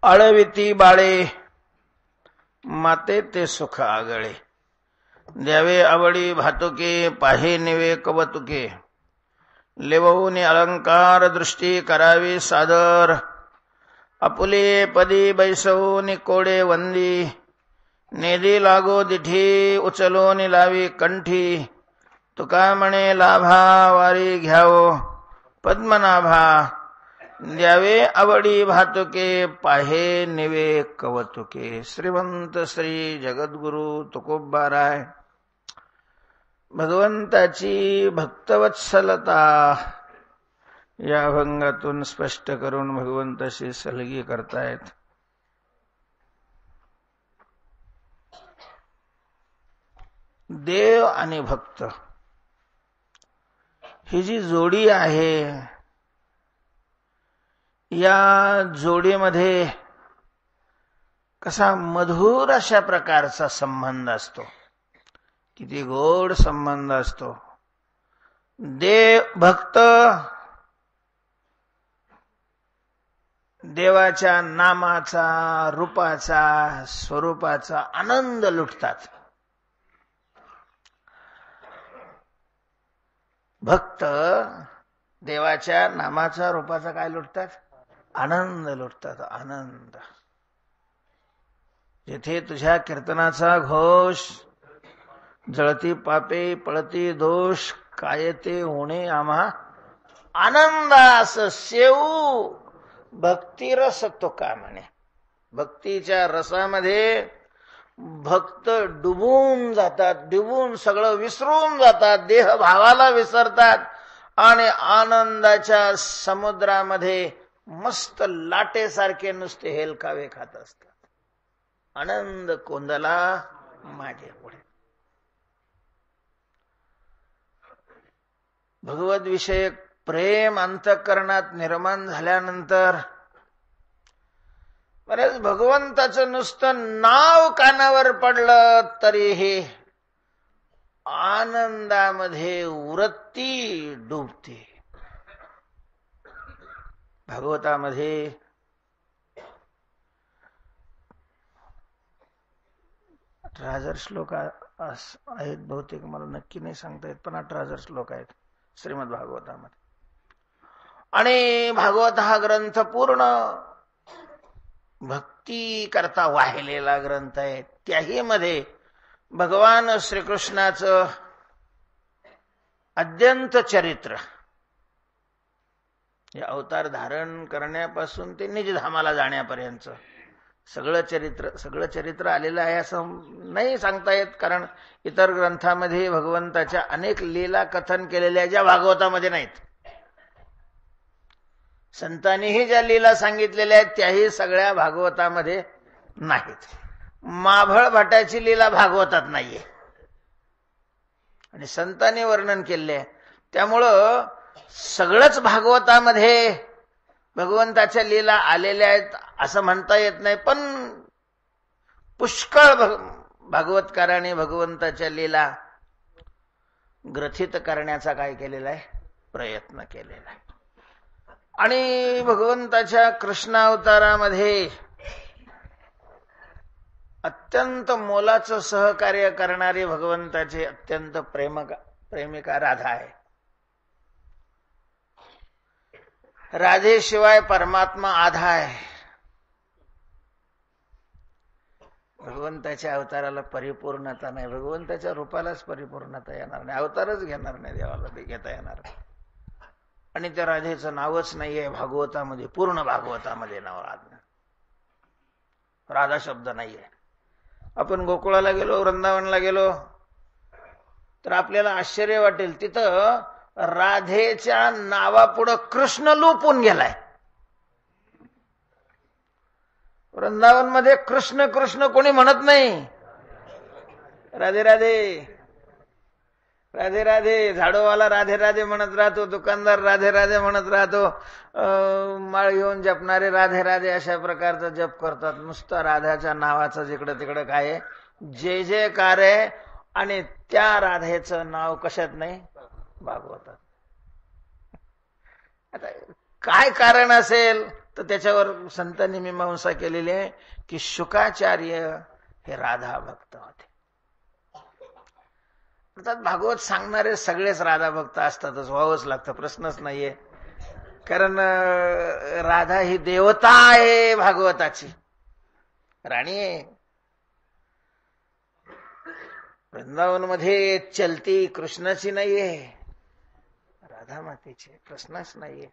आळविती बाळे माते ते सुख आगळे. द्यावे आवडी भातुके पाहे निवे कवतुके. लेवून अलंकार दृष्टी करावी सादर. आपुले पदी बैसवून कोडे वंदी. नेदी लागो दिठी उचलून लावी कंठी. तुका म्हणे लाभा वारी घ्यावो पद्मनाभा. द्यावे आवडी भातुके पाहे निवे कवतुके. श्रीमंत श्री जगद्गुरु तुकोबाराय भगवंताची भक्तवत्सलता या अभंगातून स्पष्ट करून भगवंताशी सलगी करतायत. देव आणि भक्त ही जी जोडी आहे, या जोडीमध्ये कसा मधुर अशा प्रकारचा संबंध असतो, किती गोड संबंध असतो. देव भक्त देवाच्या नामाचा, रूपाचा, स्वरूपाचा आनंद लुटतात. भक्त देवाच्या नामाचा, रूपाचा काय लुटतात? आनंद लुटतात. आनंद. जिथे तुझ्या कीर्तनाचा घोष, जळती पापे पळती दोष, काय ते होणे आम्हा आनंदास सेवू भक्तिरस तुका म्हणे. भक्तीच्या रसामध्ये भक्त डुबून जातात, डुबून सगळं विसरून जातात, देह भावाला विसरतात आणि आनंदाच्या समुद्रामध्ये मस्त लाटेसारखे नुसते हेलकावे खात असतात. आनंद कोंदला माझे पुढे. भगवत विषयक प्रेम अंतःकरणात निर्माण झाल्यानंतर बरेच भगवंताचं नुसतं नाव कानावर पडलं तरीही आनंदामध्ये वृत्ती डुबते. भागवतामध्ये 18,000 श्लोक आहेत बहुतेक, मला नक्की नाही सांगता येत, पण 18,000 श्लोक आहेत श्रीमद भागवतामध्ये. आणि भागवत हा ग्रंथ पूर्ण भक्ती करता वाहिलेला ग्रंथ आहे. त्याही मध्ये भगवान श्रीकृष्णाचं अद्यंत चरित्र, हे अवतार धारण करण्यापासून ते निजधामाला जाण्यापर्यंत सगळं चरित्र आलेलं आहे असं नाही सांगता येत, कारण इतर ग्रंथामध्ये भगवंताच्या अनेक लीला कथन केलेल्या ज्या भागवतामध्ये नाहीत. संतांनीही ज्या लीला सांगितलेल्या आहेत त्याही सगळ्या भागवतामध्ये नाहीत. माभळ भटाची लीला भागवतात नाहीये आणि संतांनी वर्णन केले. त्यामुळं सगळंच भागवतामध्ये भगवंताच्या लीला आलेल्या आहेत असं म्हणता येत नाही, पण पुष्कळ भागवतकारांनी भगवंताच्या लीला ग्रथित करण्याचा काय केलेला आहे? प्रयत्न केलेला आहे. आणि भगवंताच्या कृष्णावतारामध्ये अत्यंत मोलाचं सहकार्य करणारी भगवंताची अत्यंत प्रेमिका राधा आहे. राधेशिवाय परमात्मा आधा आहे. भगवंताच्या अवताराला परिपूर्णता नाही, भगवंताच्या रूपालाच परिपूर्णता येणार नाही, अवतारच घेणार नाही, देवाला घेता येणार नाही. आणि त्या राधेचं नावच नाहीये भागवतामध्ये, पूर्ण भागवतामध्ये नाव राधा शब्द नाहीये. आपण गोकुळाला गेलो, वृंदावनला गेलो तर आपल्याला आश्चर्य वाटेल, तिथं राधेच्या नावापुढं कृष्ण लुपून गेलाय. वृंदावन मध्ये कृष्ण कृष्ण कोणी म्हणत नाही, राधे राधे राधे राधे. झाडोवाला राधे राधे म्हणत राहतो, दुकानदार राधे राधे म्हणत राहतो, माळ घेऊन जपणारे राधे राधे अशा प्रकारचा जप करतात. नुसता राधाच्या नावाचं जिकडं तिकडं काय जय जयकार आहे. आणि त्या राधेचं नाव कशात नाही? भागवतात. आता काय कारण असेल तर त्याच्यावर संतांनी मीमांसा केलेली आहे की शुकाचार्य हे राधा भक्त होते. अर्थात भागवत सांगणारे सगळेच राधा भक्त असतातच, व्हावंच लागतं, प्रश्नच नाहीये. कारण राधा ही देवता आहे, भागवताची राणी आहे. वृंदावन मध्ये चलती कृष्णाची नाहीये, राधा मातेची, प्रश्नच नाहीये.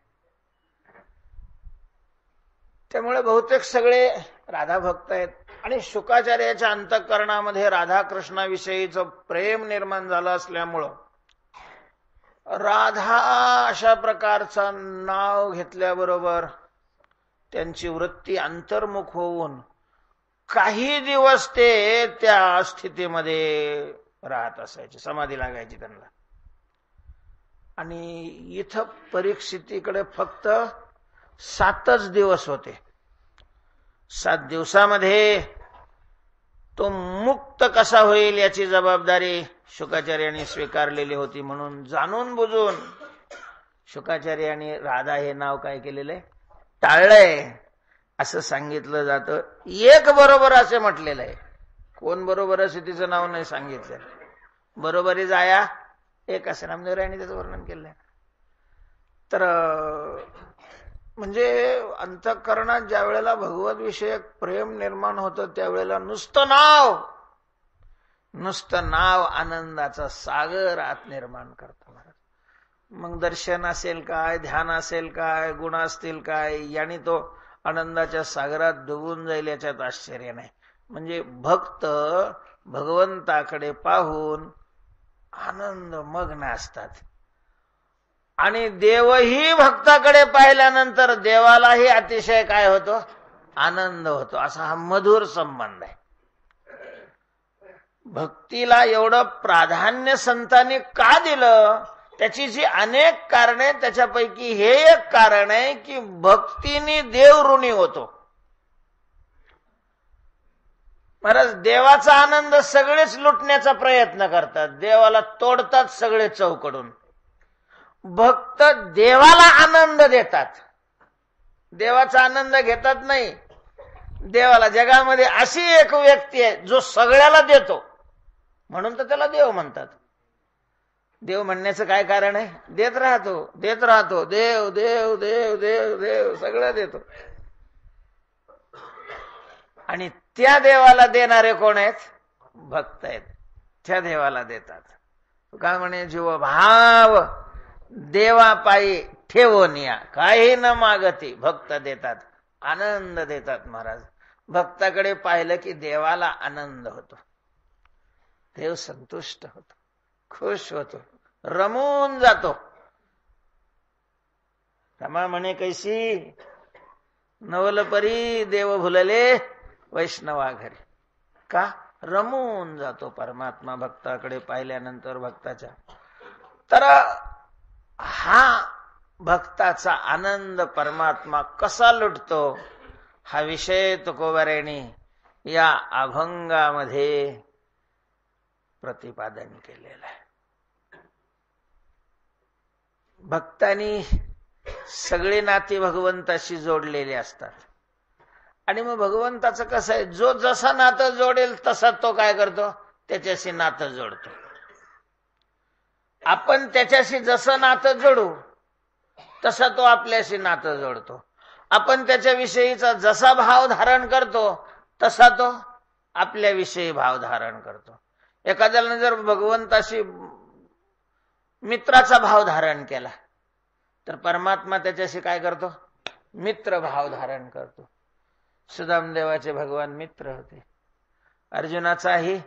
त्यामुळे बहुतेक सगळे राधा भक्त आहेत. आणि शुकाचार्याच्या अंतःकरणामध्ये राधाकृष्णाविषयीचं प्रेम निर्माण झालं असल्यामुळं राधा अशा प्रकारचा नाव घेतल्याबरोबर त्यांची वृत्ती अंतर्मुख होऊन काही दिवस ते त्या स्थितीमध्ये राहत असायचे, समाधी लागायची त्यांना. आणि इथं परीक्षितीकडे फक्त 7च दिवस होते. 7 दिवसामध्ये तो मुक्त कसा होईल याची जबाबदारी शुकाचार्यांनी स्वीकारलेली होती. म्हणून जाणून बुजून शुकाचार्यांनी राधा हे नाव काय केलेलं आहे, टाळलंय असं सांगितलं जातं. एक बरोबर असे म्हटलेलं आहे. कोण बरोबर असे तिचं नाव नाही सांगितलं. बरोबरी जाया एक असे नामदेवरायांनी त्याचं वर्णन केलंय. तर म्हणजे अंतःकरणात ज्या वेळेला भगवत विषयक प्रेम निर्माण होतं त्यावेळेला नुसतं नाव आनंदाचा सागर आत निर्माण करतं. मग दर्शन असेल काय, ध्यान असेल काय, गुण असतील काय, याने तो आनंदाच्या सागरात डुबून जाईल याच्यात आश्चर्य नाही. म्हणजे भक्त भगवंताकडे पाहून आनंद मग्न असतात. आणि देवही भक्ताकडे पाहिल्यानंतर देवालाही अतिशय काय होतो, आनंद होतो. असा हा मधुर संबंध आहे. भक्तीला एवढं प्राधान्य संतांनी का दिलं, त्याची जी अनेक कारणे, त्याच्यापैकी हे एक कारण आहे की भक्तीने देव ऋणी होतो. महाराज, देवाचा आनंद सगळेच लुटण्याचा प्रयत्न करतात, देवाला तोडतात सगळे चौकडून. भक्त देवाला आनंद देतात, देवाचा आनंद घेतात नाही. देवाला जगामध्ये अशी एक व्यक्ती आहे जो सगळ्याला देतो, म्हणून तर त्याला देव म्हणतात. देव म्हणण्याचं काय कारण आहे, देत राहतो देव देव देव देव देव सगळं देतो. आणि त्या देवाला देणारे कोण आहेत, भक्त आहेत. त्या देवाला देतात. काय म्हणे, जीव भाव देवापायी ठेवोनिया काही न मागती, भक्त देतात, आनंद देतात. महाराज, भक्ताकडे पाहिलं की देवाला आनंद होतो, देव संतुष्ट होतो, खुश होतो, रमून जातो. रमा म्हणे कैसी नवलपरी देव भुलले वैष्णवा घरी. का रमून जातो परमात्मा भक्ताकडे पाहिल्यानंतर भक्ताच्या. तर हा भक्ताचा आनंद परमात्मा कसा लुटतो हा विषय तुकोबारायांनी या अभंगामध्ये प्रतिपादन केलेलं आहे. भक्तांनी सगळे नाती भगवंताशी जोडलेले असतात. आणि मग भगवंताचं कसं आहे, जो जसा नातं जोडेल तसा तो काय करतो, त्याच्याशी नातं जोडतो. आपण त्याच्याशी जसं नातं जोडू तसा तो आपल्याशी नातं जोडतो. आपण त्याच्याविषयीचा जसा भाव धारण करतो तसा तो आपल्याविषयी भाव धारण करतो. एखाद्याला जर भगवंताशी मित्राचा भाव धारण केला तर परमात्मा त्याच्याशी काय करतो, मित्र भाव धारण करतो. सुदामदेवाचे भगवान मित्र होते. अर्जुनाचाही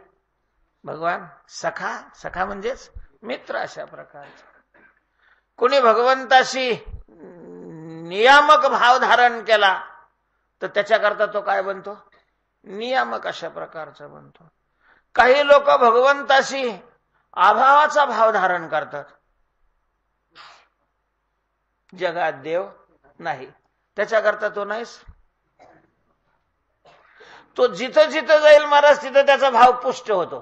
भगवान सखा म्हणजेच मित्र अशा प्रकारचा. कोणी भगवंताशी नियामक भाव धारण केला तर त्याच्याकरता तो काय बनतो, नियामक अशा प्रकारचा बनतो. काही लोक भगवंताशी अभावाचा भाव धारण करतात. जगात देव नाही त्याच्याकरता तो नाहीच. तो जिथं जिथं जाईल महाराज तिथं त्याचा भाव पुष्ट होतो.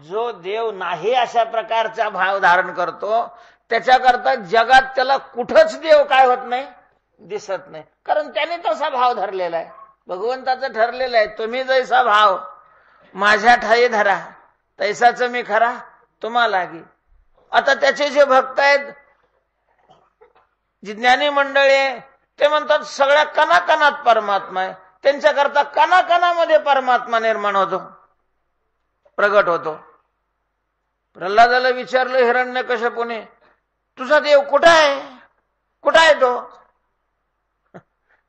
जो देव नाही अशा प्रकारचा भाव धारण करतो त्याच्याकरता जगात त्याला कुठंच देव काय होत नाही, दिसत नाही. कारण त्याने तसा भाव धरलेला आहे. भगवंताचं ठरलेलं आहे, तुम्ही जैसा भाव माझ्या ठाई धरा, तैसाच मी खरा तुम्हा लागी. आता त्याचे जे भक्त आहेत, जी ज्ञानी मंडळी आहे, ते म्हणतात सगळ्या कणाकणात परमात्मा आहे. त्यांच्याकरता कणाकणामध्ये परमात्मा निर्माण होतो, प्रगट होतो. प्रल्हादाला विचारलं हिरण्यकश्यपूने, तुझा देव कुठं आहे, कुठं आहे तो?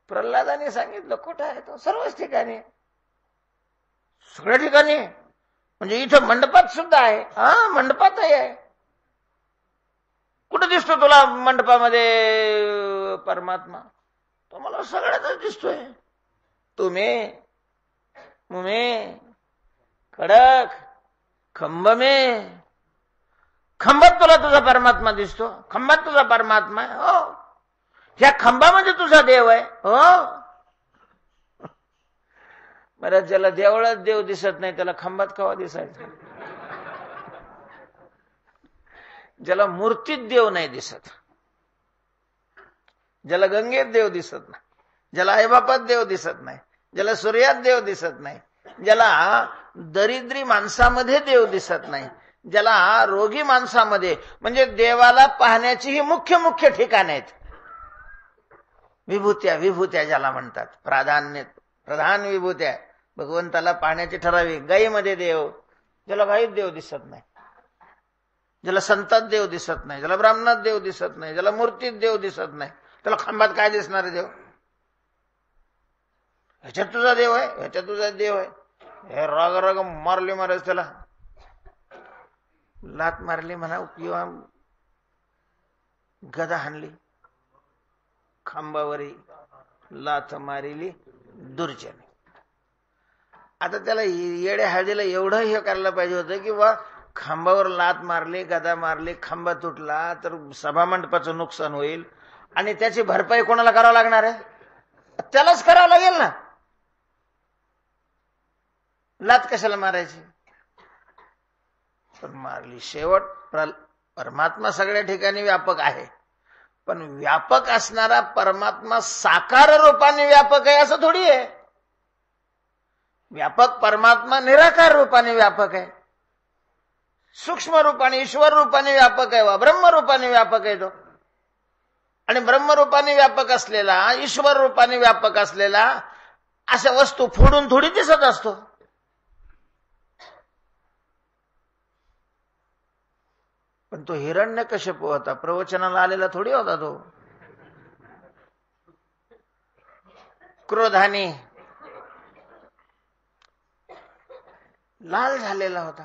प्रल्हादाने सांगितलं कुठं आहे तो, सर्वच ठिकाणी, सगळ्या ठिकाणी. म्हणजे इथं मंडपात सुद्धा आहे. हा, मंडपातही आहे. कुठं दिसतो तुला मंडपामध्ये परमात्मा? तो मला सगळ्यातच दिसतोय. तुम्ही मुमे खडक खंब में, खंबात तुला तुझा परमात्मा दिसतो, खंबात तुझा परमात्मा आहे. हो, ह्या खंबामध्ये तुझा देव आहे. हो, बरं, ज्याला देवळात देव दिसत नाही त्याला खंबात केव्हा दिसायचं? ज्याला मूर्तीत देव नाही दिसत, ज्याला गंगेत देव दिसत नाही, ज्याला आईबापात देव दिसत नाही, ज्याला सूर्यात देव दिसत नाही, ज्याला दरिद्री माणसामध्ये देव दिसत नाही, ज्याला रोगी माणसामध्ये, म्हणजे देवाला पाहण्याची ही मुख्य मुख्य ठिकाण आहेत. विभूत्या, विभूत्या ज्याला म्हणतात, प्रधान विभूत्या भगवंताला पाहण्याची ठराविक. गायीमध्ये देव, ज्याला गायीत देव दिसत नाही, ज्याला संतात देव दिसत नाही, ज्याला ब्राह्मणात देव दिसत नाही, ज्याला मूर्तीत देव दिसत नाही, त्याला खंबात काय दिसणार आहे देव? ह्याच्यात तुझा देव आहे, ह्याच्यात तुझा देव आहे. हे राग राग मारली महाराज, त्याला लात मारली म्हणा किंवा गदा हाणली, खांबावरी लाथ मारिली दुर्जनी. आता त्याला येड्या हळदीला एवढं हे करायला पाहिजे होतं की बा खांबावर लात मारली, गदा मारली, खांबा तुटला तर सभामंडपाचं नुकसान होईल आणि त्याची भरपाई कोणाला करावं लागणार आहे? त्यालाच करावं लागेल ना. लात कशाला मारायची? पण मारली. शेवट परमात्मा सगळ्या ठिकाणी व्यापक आहे, पण व्यापक असणारा परमात्मा साकार रूपाने व्यापक आहे असं थोडी आहे. व्यापक परमात्मा निराकार रूपाने व्यापक आहे, सूक्ष्म रूपाने ईश्वर रूपाने व्यापक आहे, वा ब्रह्म रूपाने व्यापक आहे तो. आणि ब्रह्मरूपाने व्यापक असलेला, ईश्वर रूपाने व्यापक असलेला अशा वस्तू फोडून थोडी दिसत असतो. पण तो हिरण्यकश्यप होता, प्रवचनाला आलेला थोडी होता तो. क्रोधाने लाल झालेला होता.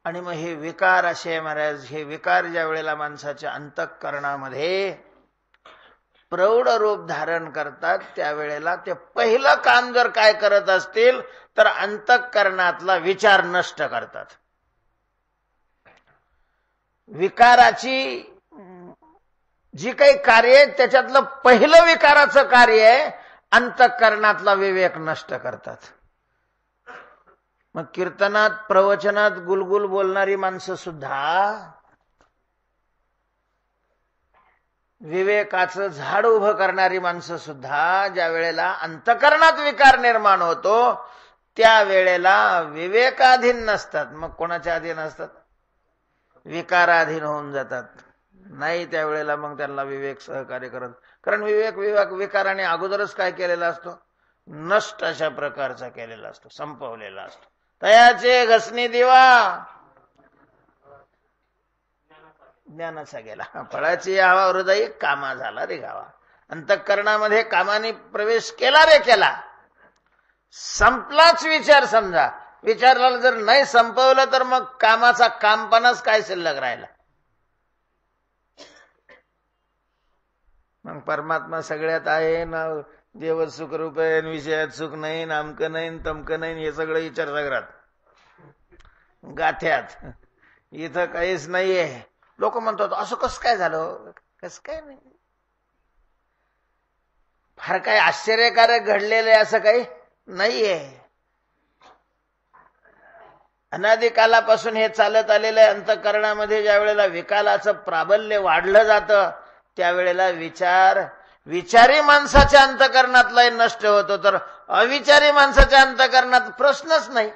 आणि मग हे विकार असे महाराज, हे विकार ज्या वेळेला माणसाच्या अंतःकरणामध्ये प्रौढ रूप धारण करतात त्यावेळेला ते पहिलं काम जर काय करत असतील तर अंतःकरणातला विचार नष्ट करतात. विकाराची जी काही कार्य आहे त्याच्यातलं पहिलं विकाराचं कार्य आहे अंतःकरणातला विवेक नष्ट करतात. मग कीर्तनात प्रवचनात गुलगुल बोलणारी माणसं सुद्धा विवेकाचं झाड उभं करणारी माणसं सुद्धा ज्या वेळेला अंतःकरणात विकार निर्माण होतो त्यावेळेला विवेकाधीन नसतात, मग कोणाच्या अधीन असतात? विकाराधीन होऊन जातात. नाही त्यावेळेला मग त्यांना विवेक सहकार्य करत, कारण विकाराने अगोदरच काय केलेला असतो? नष्ट अशा प्रकारचा केलेला असतो, संपवलेला असतो. तयाचे घसणी दिवा ज्ञानाचा गेला, फळाची हवा हृदय कामा झाला रे गावा. अंतःकरणामध्ये कामाने प्रवेश केला रे केला, संपलाच विचार. समजा विचाराला जर नाही संपवलं तर मग कामाचा कामपणाच काय शिल्लक राहिला. मग परमात्मा सगळ्यात आहे ना, देव सुख रूप आहे, विषयात सुख नाही, नामकं नाही, तमकं नाही, हे सगळं विचार सगळ्यात गाथ्यात, इथं काहीच नाहीये. लोक म्हणतात असं कसं काय झालं? कसं काय नाही, फार काही आश्चर्यकारक घडलेलं आहे असं काही नाहीये. अनादिकालापासून हे चालत आलेलं आहे. अंतःकरणामध्ये ज्या वेळेला विकालाचं प्राबल्य वाढलं जातं त्यावेळेला विचारी माणसाच्या अंतःकरणातला नष्ट होतो, तर अविचारी माणसाच्या अंतःकरणात प्रश्नच नाही.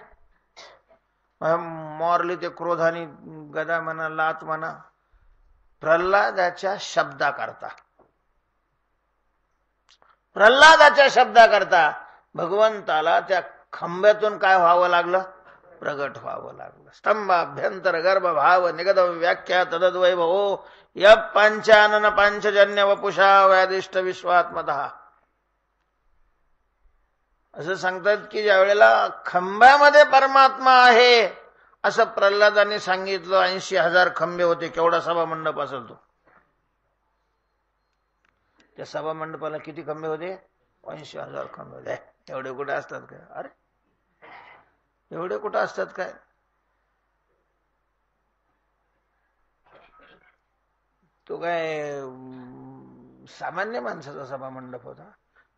मोरली ते क्रोधानी गदा म्हणा, लात म्हणा, प्रल्हादाच्या शब्दाकरता भगवंताला त्या खंब्यातून काय व्हावं लागलं? प्रगट व्हावं लागलं. स्तंभाभ्यंतर गर्भ भाव निगद व्याख्या तदद्वैभवो य पांचानन पांचजन्य वपुषा व्यादिष्ट विश्वात्मतः. असं सांगतात की ज्या वेळेला खंब्यामध्ये परमात्मा आहे असं प्रल्हादाने सांगितलं. 80,000 खंबे होते. केवढा सभा मंडप असेल तो. त्या सभा मंडपाला किती खंबे होते? 80,000 खंबे होते. एवढे कुठे असतात काय? अरे एवढे कुठे असतात काय? तो काय सामान्य माणसाचा सभा मंडप होता.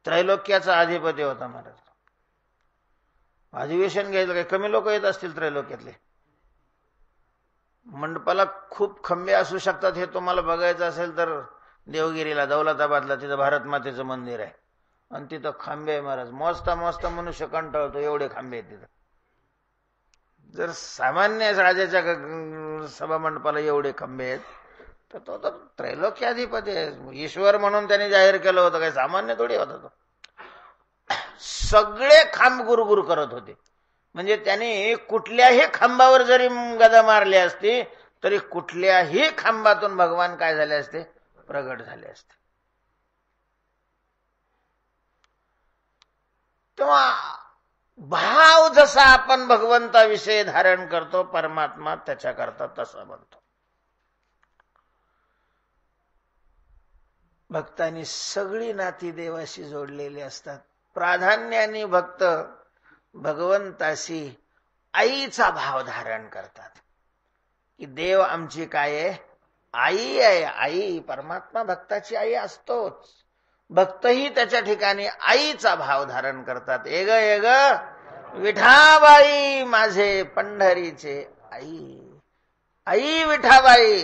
त्रैलोक्याचा अधिपती होता महाराज. अधिवेशन घ्यायचं काय कमी लोक येत असतील त्रैलोक्यातले? मंडपाला खूप खंबे असू शकतात. हे तुम्हाला बघायचं असेल तर देवगिरीला दौलताबादला तिथं भारत मातेचं मंदिर आहे आणि तिथं खांबे आहे महाराज. मोजता मनुष्य कंटाळतो एवढे खांबे आहेत तिथं. जर सामान्य राजाच्या सभा मंडपाला एवढे खंबे आहेत तर तो तर त्रैलोक्याधिपती आहे. ईश्वर म्हणून त्यांनी जाहीर केलं होतं. काही सामान्य थोडी होता तो. सगळे खांब गुरगुर करत होते. म्हणजे त्यांनी कुठल्याही खांबावर जरी गदा मारली असती तरी कुठल्याही खांबातून भगवान काय झाले असते? प्रगट झाले असते. तेव्हा भाव जसा आपण भगवंताविषयी धारण करतो परमात्मा त्याच्याकरता तसा बनतो. भक्तांनी सगळी नाती देवाशी जोडलेली असतात. प्राधान्याने भक्त भगवंताशी आईचा भाव धारण करतात की देव आमची काय आहे? आई आहे. आई परमात्मा भक्ताची आई असतोच. भक्तही त्याच्या ठिकाणी आईचा भाव धारण करतात. एग एग विठाबाई माझे पंढरीचे आई. आई विठाबाई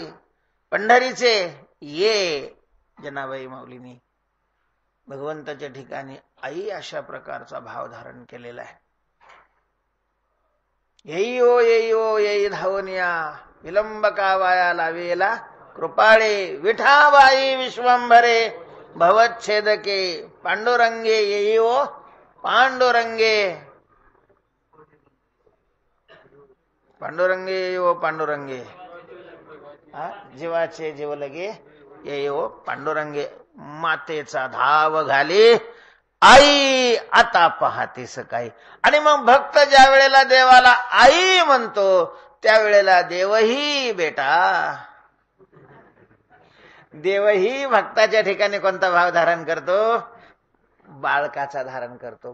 पंढरीचे ये. जनाबाई माऊलींनी भगवंताच्या ठिकाणी आई अशा प्रकारचा भाव धारण केलेला आहे. येई ओ येई धावनिया विलंब का वाया लावेला कृपाळे विठाबाई विश्वंभरे भवच्छेदके पांडुरंगे येई ओ पांडुरंगे. पांडुरंगे येई ओ पांडुरंगे जीवाचे जीव लगे येई ओ पांडुरंगे. मातेचा धाव घाली आई आता पाहतेस काही. आणि मग भक्त ज्या वेळेला देवाला आई म्हणतो त्यावेळेला देवही बेटा देवही भक्ताच्या ठिकाणी कोणता भाव धारण करतो? बाळकाचा धारण करतो.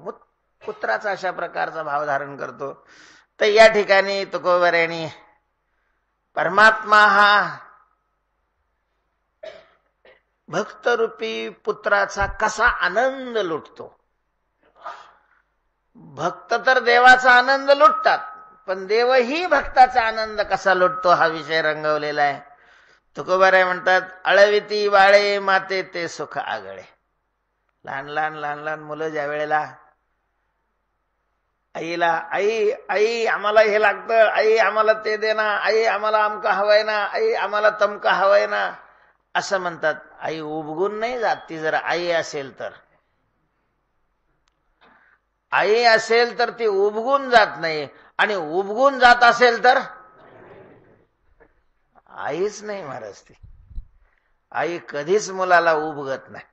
पुत्राचा अशा प्रकारचा भाव धारण करतो. तर या ठिकाणी तुकोबऱ्यांनी परमात्मा हा भक्तरूपी पुत्राचा कसा आनंद लुटतो. भक्त तर देवाचा आनंद लुटतात पण देवही भक्ताचा आनंद कसा लुटतो हा विषय रंगवलेला आहे. तुकोबाराय म्हणतात अळविती बाळे माते ते सुख आगळे. लहान लहान मुलं ज्या वेळेला आईला आई आई आम्हाला हे लागतं, आई आम्हाला ते दे ना, आई आम्हाला अमका हवंय ना, आई आम्हाला तमका हवंय ना असं म्हणतात. आई उबगून नाही जात. ती जर आई असेल तर आई असेल तर ती उबगून जात नाही आणि उबगून जात असेल तर आईच नाही महाराज. ती आई कधीच मुलाला उबगत नाही.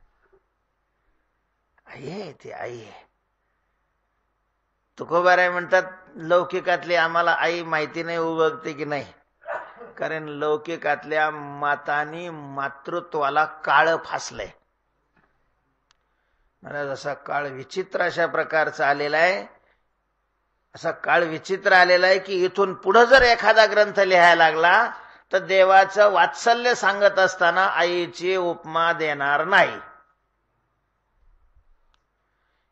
आई आहे ती आई आहे. तुकोबाराय म्हणतात लौकिकातली आम्हाला आई माहिती नाही उबगते की नाही, कारण लौकिकातल्या मातांनी मातृत्वाला काळ फासलंय. महाराज असा काळ विचित्र अशा प्रकारचा आलेला आहे. असा काळ विचित्र आलेला आहे की इथून पुढे जर एखादा ग्रंथ लिहायला लागला तर देवाचं वात्सल्य सांगत असताना आईची उपमा देणार नाही.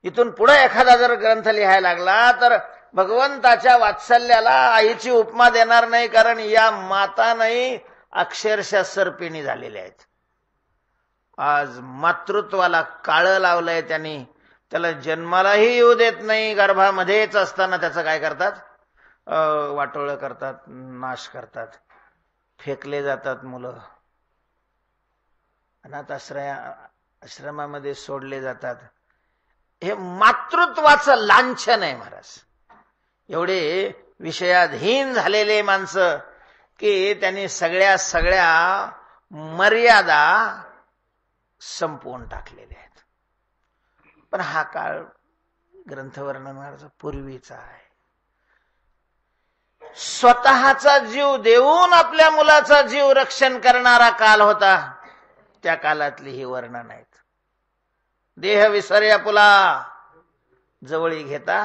इथून पुढे एखादा जर ग्रंथ लिहायला लागला तर भगवंताच्या वात्सल्याला आईची उपमा देणार नाही, कारण या माता नाही अक्षरशः सर्पिणी झालेल्या आहेत. आज मातृत्वाला काळं लावलंय त्यांनी, त्याला जन्मालाही येऊ देत नाही, गर्भामध्येच असताना त्याचं काय करतात, वाटोळं करतात, नाश करतात, फेकले जातात मुलं, अनाथ आश्रमामध्ये सोडले जातात. हे मातृत्वाचं लांछन आहे महाराज. एवढे विषयाधीन झालेले माणसं की त्यांनी सगळ्या मर्यादा संपवून टाकलेल्या आहेत. पण हा काळ ग्रंथवर्णनाचा पूर्वीचा आहे. स्वतःचा जीव देऊन आपल्या मुलाचा जीव रक्षण करणारा काल होता. त्या कालातली ही वर्णन आहेत. देह विसर्या पुला जवळी घेता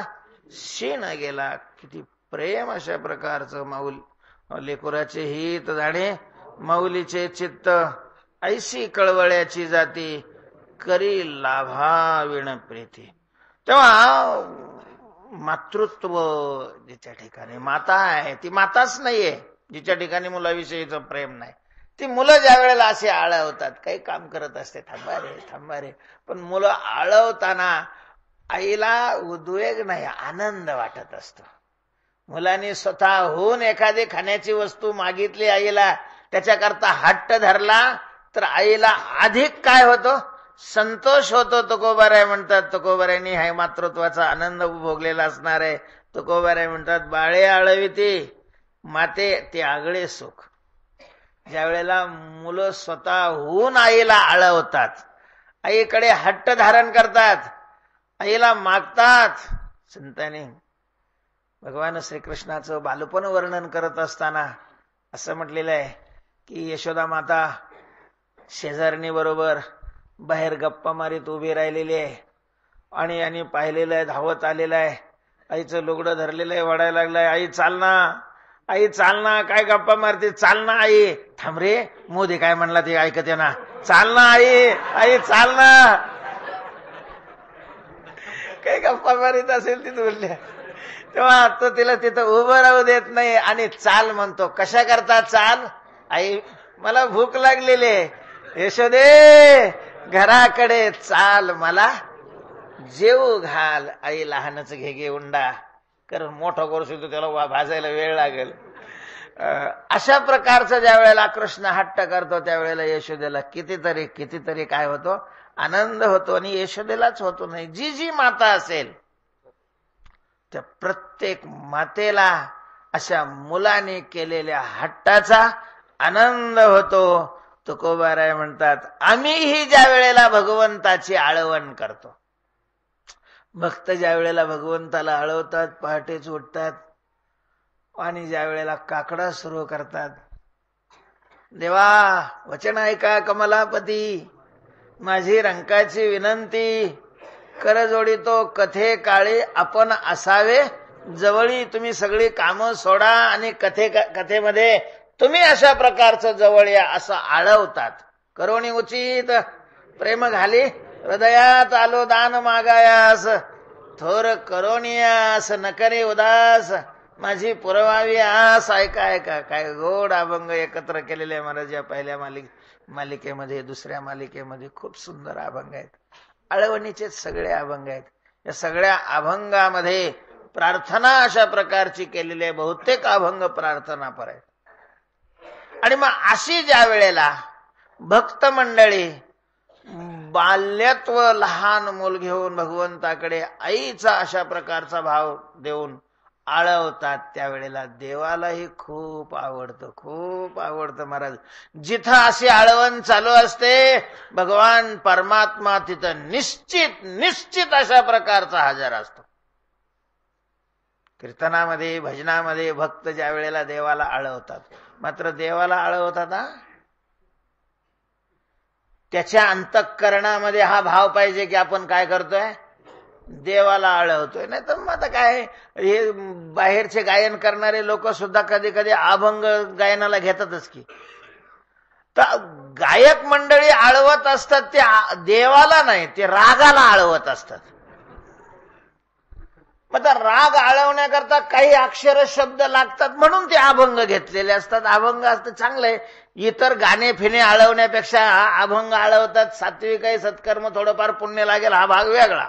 शीण गेला. किती प्रेम अशा प्रकारचं. माऊली लेकुराचे हित जाणे माऊलीचे चित्त, ऐशी कळवळ्याची जाती करी लाभा विण प्रीती. तेव्हा मातृत्व जिच्या ठिकाणी माता आहे ती माताच नाहीये, जिच्या ठिकाणी मुलाविषयीचं प्रेम नाही. ती मुलं ज्या वेळेला असे आळवतात, काही काम करत असते, थांबा रे, पण मुलं आळवताना आईला उद्वेग नाही, आनंद वाटत असतो. मुलांनी स्वतःहून एखादी खाण्याची वस्तू मागितली आईला, त्याच्याकरता हट्ट धरला, तर आईला अधिक काय होतो, संतोष होतो. तुकोबाराय म्हणतात, तुकोबारायांनी हा मातृत्वाचा आनंद भोगलेला असणार आहे. तुकोबाराय म्हणतात, बाळे आळविती माते ते आगळे सुख. ज्या वेळेला मुलं स्वतःहून आईला आळवतात, आईकडे हट्ट धारण करतात, आईला मागतात. संतांनी भगवान श्रीकृष्णाचं बालपण वर्णन करत असताना असं म्हटलेलं आहे की यशोदा माता शेजारणी बरोबर बाहेर गप्पा मारीत उभी राहिलेली आहे आणि यांनी पाहिलेलं आहे, धावत आलेलं आहे, आईचं लुगडं धरलेलं आहे, वडायला लागलाय, आई चाल ना, काय गप्पा मारते, चाल ना आई, थांब रे, मोदी काय म्हणला ते ऐकते ना, चाल ना आई चाल ना. काही गप्पा मारित असेल ती बोलल्या, तेव्हा तो तिला तिथं उभं राहू देत नाही आणि चाल म्हणतो. कशा करता चाल, आई मला भूक लागलेली आहे, यशोदे घराकडे चाल, मला जेवू घाल. आई लहानच घे उंडा, कारण मोठा करू शकतो त्याला भाजायला वेळ लागेल. अशा प्रकारचा ज्या वेळेला कृष्ण हट्ट करतो त्यावेळेला यशोदेला कितीतरी काय होतो, आनंद होतो. आणि यशोदेलाच होतो नाही, जी माता असेल त्या प्रत्येक मातेला अशा मुलाने केलेल्या हट्टाचा आनंद होतो. तुकोबाराय म्हणतात, आम्हीही ज्या वेळेला भगवंताची आळवण करतो, भक्त ज्या वेळेला भगवंताला आळवतात, पहाटेच उठतात आणि ज्या वेळेला काकडा सुरू करतात, देवा वचन ऐका कमलापती, माझी रंकाची विनंती, कर जोडितो कथे काळी आपण असावे जवळी. तुम्ही सगळी कामं सोडा आणि कथेमध्ये तुम्ही अशा प्रकारचं जवळ या, असं आळवतात. करोनी उचित प्रेम घाली हृदयात आलो दान मागायास, थोर करोनियास न करे उदास, माझी पुरवावी आस. ऐका काय गोड अभंग एकत्र केलेले आहे महाराज या पहिल्या मालिकेमध्ये. दुसऱ्या मालिकेमध्ये खूप सुंदर अभंग आहेत, आळवणीचे सगळे अभंग आहेत. या सगळ्या अभंगामध्ये प्रार्थना अशा प्रकारची केलेली आहे, बहुतेक अभंग प्रार्थनापर आहेत. आणि मग अशी ज्या वेळेला भक्त मंडळी बाल्यत्व लहान मूल घेऊन भगवंताकडे आईचा अशा प्रकारचा भाव देऊन आळवतात, त्यावेळेला देवालाही खूप आवडतं महाराज. जिथं अशी आळवण चालू असते भगवान परमात्मा तिथं निश्चित अशा प्रकारचा हजर असतो. कीर्तनामध्ये भजनामध्ये भक्त ज्या वेळेला देवाला आळवतात, मात्र देवाला आळवतात त्याच्या अंतःकरणामध्ये हा भाव पाहिजे की आपण काय करतोय, देवाला आळवतोय. नाही तर मग आता काय, हे बाहेरचे गायन करणारे लोक सुद्धा कधी कधी अभंग गायनाला घेतातच की. तर गायक मंडळी आळवत असतात ते देवाला नाही, ते रागाला आळवत असतात. मग तर राग आळवण्याकरता काही अक्षर शब्द लागतात म्हणून ते अभंग घेतलेले असतात. अभंग असतं चांगलंय. इतर गाणे फिने आळवण्यापेक्षा अभंग आळवतात. सात्विक सत्कर्म थोडंफार पुण्य लागेल हा भाग वेगळा.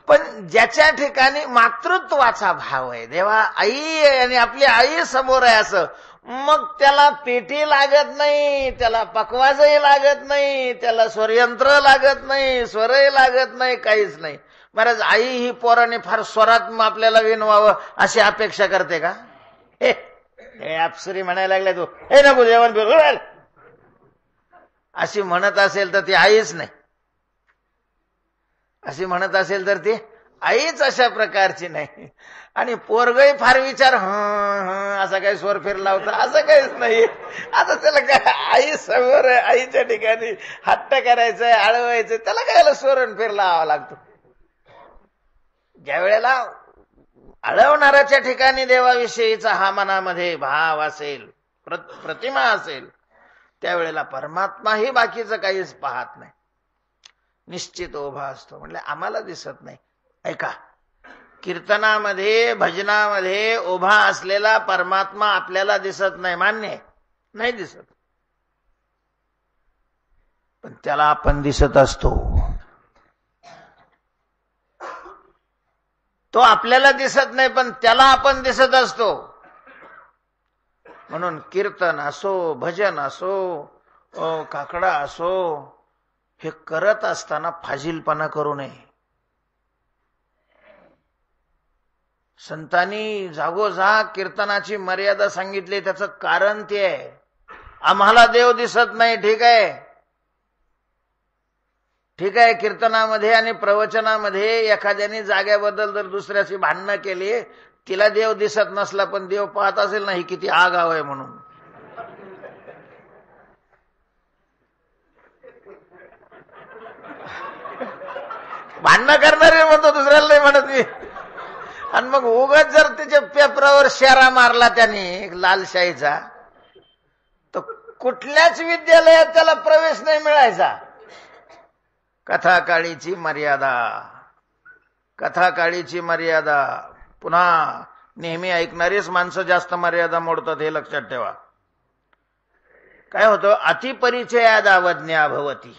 पण ज्याच्या ठिकाणी मातृत्वाचा भाव आहे, देवा आई आहे आणि आपली आई समोर आहे असं, मग त्याला पेटी लागत नाही, त्याला पकवाजही लागत नाही, त्याला स्वरयंत्र लागत नाही, स्वरही लागत नाही, काहीच नाही. महाराज आई ही पोराने फार स्वरात आपल्याला विनवावं अशी अपेक्षा करते का? हे अप्सरी म्हणायला लागले तू हे नको जेवण बिल अशी म्हणत असेल तर ती आईच नाही. अशी म्हणत असेल तर ती आईच अशा प्रकारची नाही. आणि पोरगही फार विचार असा काही स्वर फिर लावता असं काहीच नाही. आता त्याला काय आई समोर आहे, आईच्या ठिकाणी हट्ट करायचंय, आळवायचंय, त्याला काय स्वर फिर लावावा लागतो. ज्या वेळेला आळवणाऱ्याच्या ठिकाणी देवाविषयीचा हा मनामध्ये भाव असेल, प्रतिमा असेल, त्यावेळेला परमात्माही बाकीचं काहीच पाहत नाही, निश्चित उभा असतो. म्हणजे आम्हाला दिसत नाही. ऐका, कीर्तनामध्ये भजनामध्ये उभा असलेला परमात्मा आपल्याला दिसत नाही, मान्य आहे, नाही दिसत, पण त्याला आपण दिसत असतो. तो आपल्याला दिसत नाही पण त्याला आपण दिसत असतो. म्हणून कीर्तन असो, भजन असो, काकडा असो, हे करत असताना फाजीलपणा करू नये. संतांनी जागोजाग कीर्तनाची मर्यादा सांगितली, त्याचं कारण ते आहे. आम्हाला देव दिसत नाही, ठीक आहे, ठीक आहे. कीर्तनामध्ये आणि प्रवचनामध्ये एखाद्याने जाग्याबद्दल जर दुसऱ्याशी भांडणं केली, तिला देव दिसत नसला पण देव पाहत असेल नाही किती आगाव आहे म्हणून. भांडणं करणारे म्हणतो, दुसऱ्याला नाही म्हणत मी. आणि मग उगाच जर त्याच्या पेपरावर शेरा मारला त्याने लालशाहीचा, तर कुठल्याच विद्यालयात त्याला प्रवेश नाही मिळायचा. कथाकाळीची मर्यादा, कथाकाळीची मर्यादा. पुन्हा नेहमी ऐकणारीच माणसं जास्त मर्यादा मोडतात, हे लक्षात ठेवा. काय होतं, अतिपरिचयाद अवज्ञा भवती.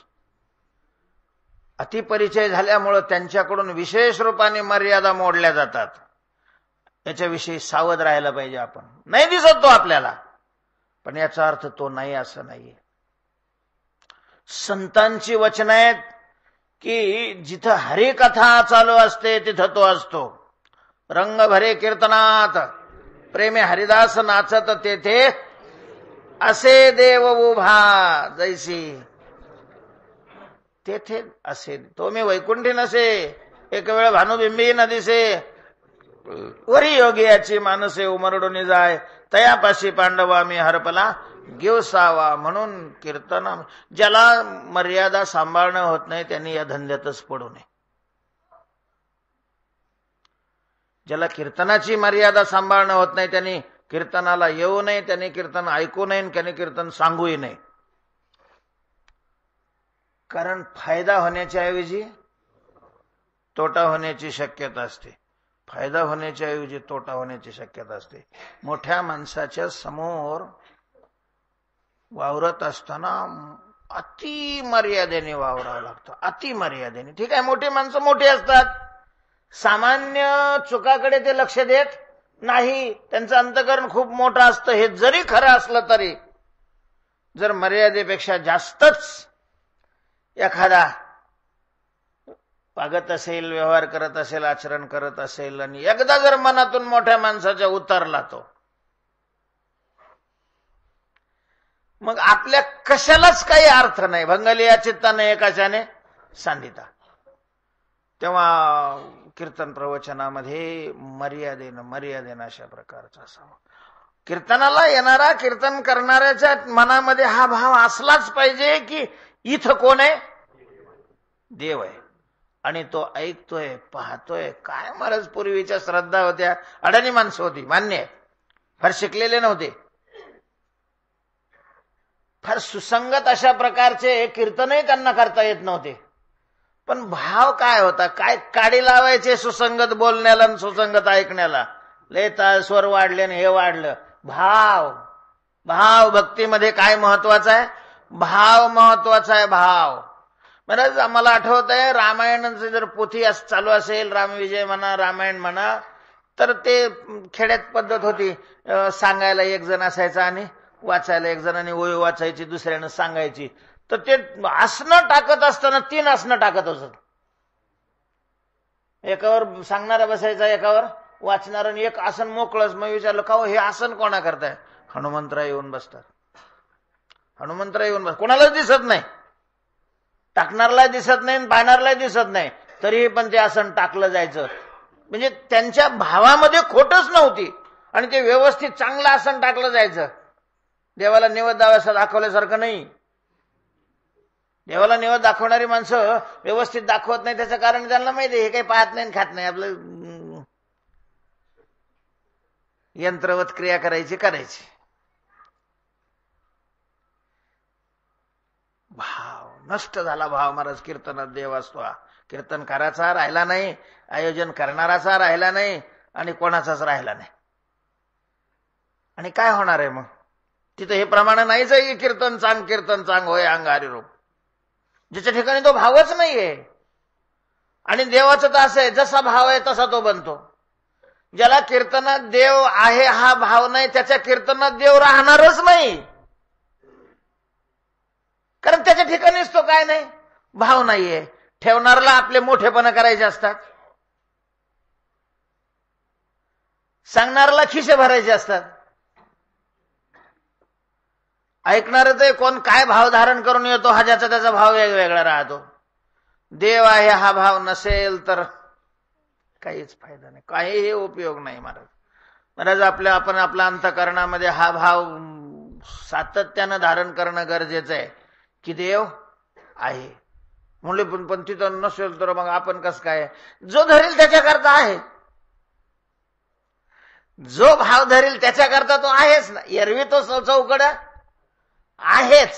अतिपरिचय झाल्यामुळं त्यांच्याकडून विशेष रूपाने मर्यादा मोडल्या जातात. याच्याविषयी सावध राहायला पाहिजे आपण. नाही दिसत तो आपल्याला, पण याचा अर्थ तो नाही असं नाहीये. संतांची वचन आहेत की जिथं हरिकथा चालू असते तिथं तो असतो. रंग भरे कीर्तनात प्रेमे हरिदास नाचत तेथे असे देव उभा जैसी. तेथे असे तो मी वैकुंठी नसे, एक वेळ भानुबिंबी न दिसे, वरी योगी याची मानसे उमरडून जाय, तयापाशी पांडवा मी हरपला गिवसावा. म्हणून कीर्तन ज्याला मर्यादा सांभाळणं होत नाही त्यांनी या धंद्यातच पडू नये. ज्याला कीर्तनाची मर्यादा सांभाळणं होत नाही त्यांनी कीर्तनाला येऊ नये, त्यांनी कीर्तन ऐकू नये, त्यांनी कीर्तन सांगूही नये. कारण फायदा होण्याच्या ऐवजी तोटा होण्याची शक्यता असते. फायदा होण्याच्या ऐवजी तोटा होण्याची शक्यता असते. मोठ्या माणसाच्या समोर वावरत असताना अति मर्यादेने वावरावं लागतं, अति मर्यादेने. ठीक आहे, मोठी माणसं मोठी असतात, सामान्य चुकाकडे ते लक्ष देत नाही, त्यांचं अंतःकरण खूप मोठं असतं. हे जरी खरं असलं तरी जर मर्यादेपेक्षा जास्तच एखादा वागत असेल, व्यवहार करत असेल, आचरण करत असेल आणि एकदा जर मनातून मोठ्या माणसाच्या उतरला तो, मग आपल्या कशालाच काही अर्थ नाही. भंगलिया चित्ताने एकाच्याने सांधिता. तेव्हा कीर्तन प्रवचनामध्ये मर्यादेनं अशा प्रकारचा असावा. कीर्तनाला येणारा, कीर्तन करणाऱ्याच्या मनामध्ये हा भाव असलाच पाहिजे की इथं कोण आहे, देव आहे आणि तो ऐकतोय, पाहतोय. काय महाराज पूर्वीच्या श्रद्धा होत्या, अडाणी माणसं होती, मान्य आहे, फार शिकलेले नव्हते, फार सुसंगत अशा प्रकारचे कीर्तनही त्यांना करता येत नव्हते. पण भाव काय होता? काय काडी लावायचे सुसंगत बोलण्याला आणि सुसंगत ऐकण्याला. लय स्वर वाढले आणि हे वाढलं. भाव, भाव भक्तीमध्ये काय महत्वाचा आहे? भाव महत्वाचा आहे. भाव. महाराज आम्हाला आठवत आहे, रामायणाचं जर पोथी चालू असेल, रामविजय म्हणा, रामायण म्हणा, तर ते खेड्यात पद्धत होती, सांगायला एक जण असायचा आणि वाचायला एक जणांनी ओळी वाचायची, दुसऱ्यानं सांगायची. तर ते आसनं टाकत असताना 3 आसनं टाकत असत. एकावर सांगणारा बसायचा, एकावर वाचणार, आणि एक आसन मोकळंच. मग विचारलं, का हे आसन कोणा करताय? हनुमंतराय येऊन बसतात. हनुमंतराय येऊन बस, कोणालाच दिसत नाही, टाकणारला दिसत नाही, पाहणारला दिसत नाही, तरीही पण ते आसन टाकलं जायचं. म्हणजे त्यांच्या भावामध्ये खोटच नव्हती आणि ते व्यवस्थित चांगलं आसन टाकलं जायचं. देवाला निवद दाव्याचं दाखवल्यासारखं नाही. देवाला निवद दाखवणारी माणसं व्यवस्थित दाखवत नाही, त्याचं कारण त्यांना माहिती आहे, हे काही पाहत नाही खात नाही, आपलं यंत्रवत क्रिया करायची. भाव नष्ट झाला. भाव महाराज कीर्तनात देव असतो. कीर्तनकाराचा राहिला नाही, आयोजन करणाराचा राहिला नाही, आणि कोणाचाच राहिला नाही. आणि काय होणार आहे मग? तिथं हे प्रमाण नाहीच आहे की कीर्तन चांग होय अंगारी रूप. ज्याच्या ठिकाणी तो भावच नाहीये. आणि देवाचं तर असं आहे, जसा भाव आहे तसा तो बनतो. ज्याला कीर्तनात देव आहे हा भाव नाही, त्याच्या कीर्तनात देव राहणारच नाही. कारण त्याच्या ठिकाणीच तो काय नाही, भाव नाहीये. ठेवणारला आपले मोठेपणा करायचे असतात, सांगणारला खिसे भरायचे असतात. ऐकणारं ते कोण काय भाव धारण करून येतो, हा ज्याचा त्याचा भाव वेगवेगळा राहतो. देव आहे हा भाव नसेल तर काहीच फायदा नाही, काहीही उपयोग नाही. महाराज आपण आपल्या अंतःकरणामध्ये हा भाव सातत्यानं धारण करणं गरजेचं आहे की देव आहे. म्हणले पण तिथं नसेल तर मग आपण कसं काय? जो धरेल त्याच्याकरता आहे, जो भाव धरेल त्याच्याकरता तो आहेच ना. एरवी तो चौकड आहेच,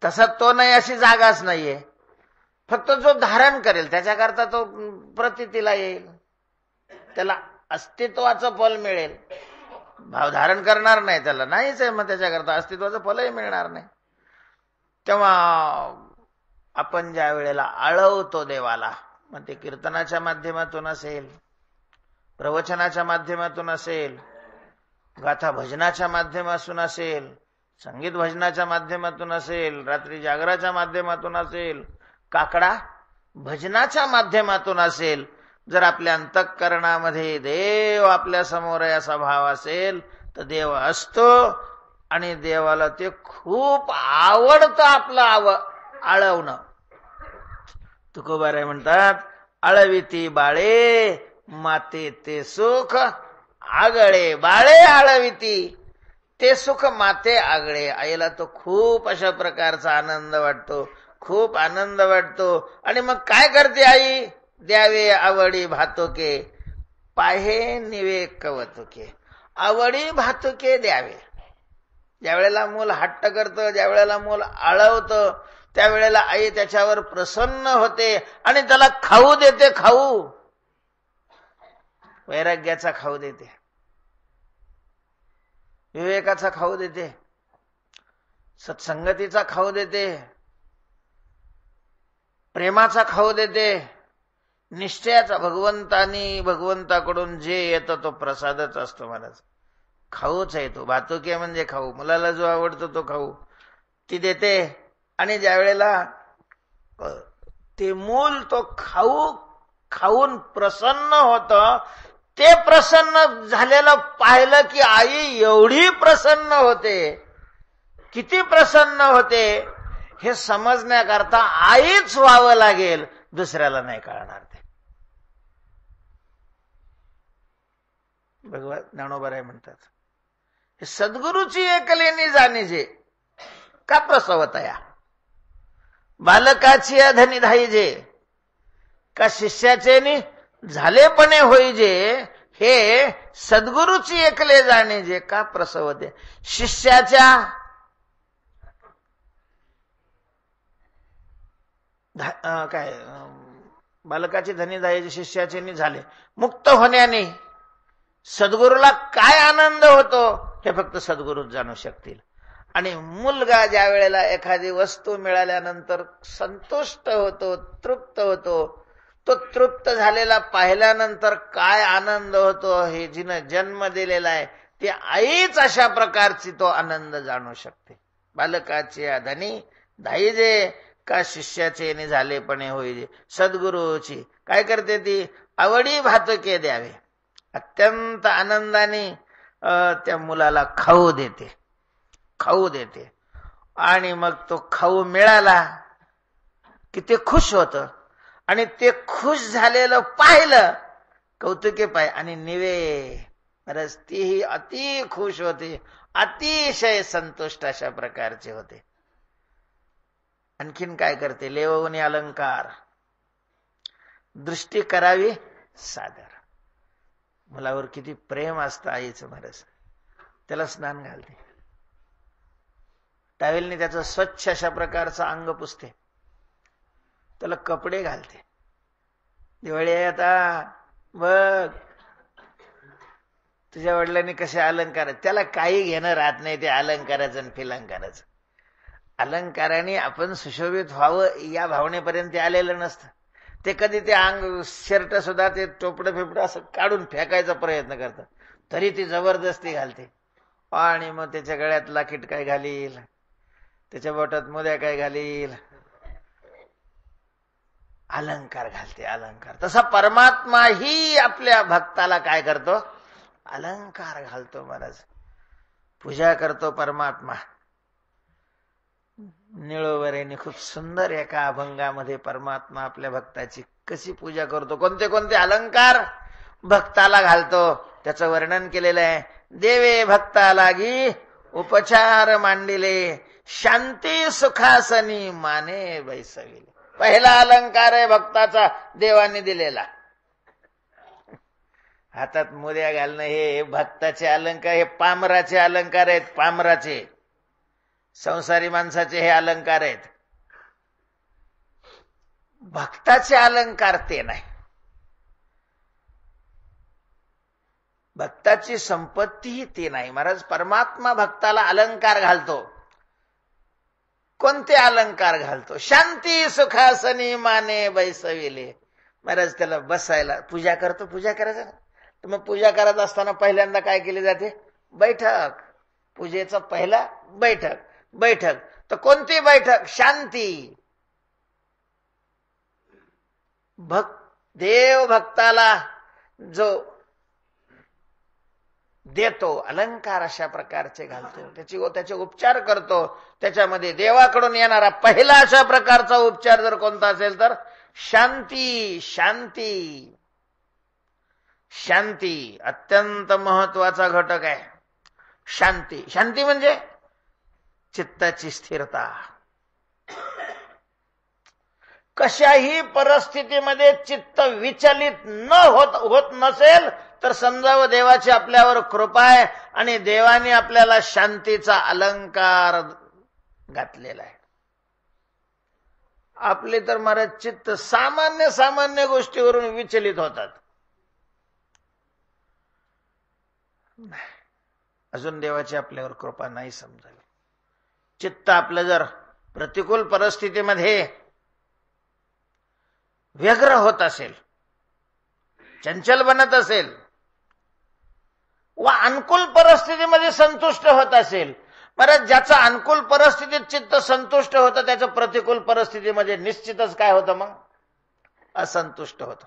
तसा तो नाही अशी जागाच नाहीये. फक्त जो धारण करेल त्याच्याकरता तो प्रतीतीला येईल, त्याला अस्तित्वाचं फल मिळेल. भाव धारण करणार नाही त्याला नाहीच आहे, मग त्याच्याकरता अस्तित्वाचं फलही मिळणार नाही. तेव्हा आपण ज्या वेळेला आळवतो देवाला, मग ते कीर्तनाच्या माध्यमातून असेल, प्रवचनाच्या माध्यमातून असेल, गाथा भजनाच्या माध्यमातून असेल, संगीत भजनाच्या माध्यमातून असेल, रात्री जागराच्या माध्यमातून असेल, काकडा भजनाच्या माध्यमातून असेल, जर आपल्या अंतःकरणामध्ये देव आपल्या समोर आहे असा भाव असेल तर देव असतो. आणि देवाला ते खूप आवडतं आपलं आळवणं. तुकोबाराय म्हणतात, आळविती बाळे माते ते सुख आगळे, बाळे आळविती ते सुख माते आगळे. आईला तो खूप अशा प्रकारचा आनंद वाटतो, खूप आनंद वाटतो. आणि मग काय करते आई? द्यावे आवडी भातुके पाहे निवे कवतुके. आवडी भातुके द्यावे. ज्या वेळेला मूल हट्ट करतं, ज्या वेळेला मूल आळवतं, त्यावेळेला आई त्याच्यावर प्रसन्न होते आणि त्याला खाऊ देते. खाऊ वैराग्याचा खाऊ देते, विवेकाचा खाऊ देते, सत्संगतीचा खाऊ देते, प्रेमाचा खाऊ देते, निश्चयाचा. भगवंताकडून जे येतं तो प्रसादच असतो महाराज. खाऊच आहे तो. भातुके म्हणजे खाऊ. मुलाला जो आवडतो तो खाऊ ती देते. आणि ज्या वेळेला ते मूल तो खाऊन प्रसन्न होतं, ते प्रसन्न झालेलं पाहिलं की आई एवढी प्रसन्न होते, किती प्रसन्न होते हे समजण्याकरता आईच व्हावं लागेल, दुसऱ्याला नाही कळणार ते. भगवत ज्ञानोबाराय म्हणतात, हे सद्गुरूची एकलेनी जाणीजे का प्रसवतया, बालकाची अधनी धाईजे का शिष्याचे नि झालेपणे होईजे, हे सद्गुरूची एकले जाणीजे का प्रसवते. शिष्याच्या काय बालकाचे धनी धायचे शिष्याचे झाले. मुक्त होण्याने सद्गुरूला काय आनंद होतो हे फक्त सद्गुरूच जाणू शकतील. आणि मुलगा ज्या वेळेला एखादी वस्तू मिळाल्यानंतर संतुष्ट होतो, तृप्त होतो, तो तृप्त झालेला पाहिल्यानंतर काय आनंद होतो हे जिनं जन्म दिलेला आहे ती आईच अशा प्रकारची तो आनंद जाणू शकते. बालकाचे धनी धाईजे का शिष्याचे झालेपणे होईजे. सद्गुरूची काय करते ती आवडी भातके द्यावे. अत्यंत आनंदाने त्या मुलाला खाऊ देते आणि मग तो खाऊ मिळाला की ते खुश होतं आणि ते खुश झालेलं पाहिलं कौतुके पाय आणि निवे बरंच तीही अति खुश होते, अतिशय संतुष्ट अशा प्रकारचे होते. आणखीन काय करते लेववनी अलंकार दृष्टी करावी सादर. मुलावर किती प्रेम असतं आईचं महाराज. त्याला स्नान घालते, टावेलने त्याचं स्वच्छ अशा प्रकारचं अंग पुसते, त्याला कपडे घालते. दिवाळी आहे आता बघ तुझ्या वडिलांनी कसे अलंकार, त्याला काही घेणं राहत नाही ते अलंकाराचं आणि फिलंकाराचं. अलंकाराने आपण सुशोभित व्हावं या भावनेपर्यंत आलेलं नसतं. ते कधी ते अंग शर्ट सुद्धा ते टोपडं फिपडं असं काढून फेकायचा प्रयत्न करतात, तरी ती जबरदस्ती घालते. आणि मग त्याच्या गळ्यात लाकीट काय घालील, त्याच्या बोटात मोद्या काय घालील, अलंकार घालते अलंकार. तसा परमात्मा ही आपल्या भक्ताला काय करतो अलंकार घालतो महाराज. पूजा करतो परमात्मा. निळोवरेने खूप सुंदर एका अभंगामध्ये परमात्मा आपल्या भक्ताची कशी पूजा करतो, कोणते कोणते अलंकार भक्ताला घालतो त्याचं वर्णन केलेलं आहे. देवे भक्ता लागी उपचार मांडिले, शांती सुखासनी माने बैसविले. पहिला अलंकार आहे भक्ताचा देवाने दिलेला. हातात मोद्या घालणं हे भक्ताचे अलंकार, हे पामराचे अलंकार आहेत. पामराचे संसारी माणसाचे हे अलंकार आहेत. भक्ताचे अलंकार ते नाही. भक्ताची संपत्ती ती नाही महाराज. परमात्मा भक्ताला अलंकार घालतो. कोणते अलंकार घालतो? शांती सुखासनी माने बैसविले. महाराज त्याला बसायला पूजा करतो. पूजा करायचं तर मग पूजा करत असताना पहिल्यांदा काय केली जाते? बैठक. पूजेचा पहिला बैठक. बैठक तर कोणती बैठक? शांती. देव भक्ताला जो देतो अलंकार अशा प्रकारचे घालतो, त्याचे उपचार करतो. त्याच्यामध्ये देवाकडून येणारा पहिला अशा प्रकारचा उपचार जर कोणता असेल तर शांती. शांती शांती अत्यंत महत्वाचा घटक आहे. शांती. शांती म्हणजे चित्ताची स्थिरता. कशाही परिस्थितीमध्ये चित्त विचलित न होत नसेल तर समजावं देवाची आपल्यावर कृपा आहे आणि देवाने आपल्याला शांतीचा अलंकार घातलेला आहे. आपले तर महाराज चित्त सामान्य गोष्टीवरून विचलित होतात. अजून देवाची आपल्यावर कृपा नाही समजावी. चित्त आपलं जर प्रतिकूल परिस्थितीमध्ये व्यग्र होत असेल, चंचल बनत असेल व अनुकूल परिस्थितीमध्ये संतुष्ट होत असेल, महाराज ज्याचं अनुकूल परिस्थितीत चित्त संतुष्ट होतं त्याचं प्रतिकूल परिस्थितीमध्ये निश्चितच काय होतं? मग असंतुष्ट होतं.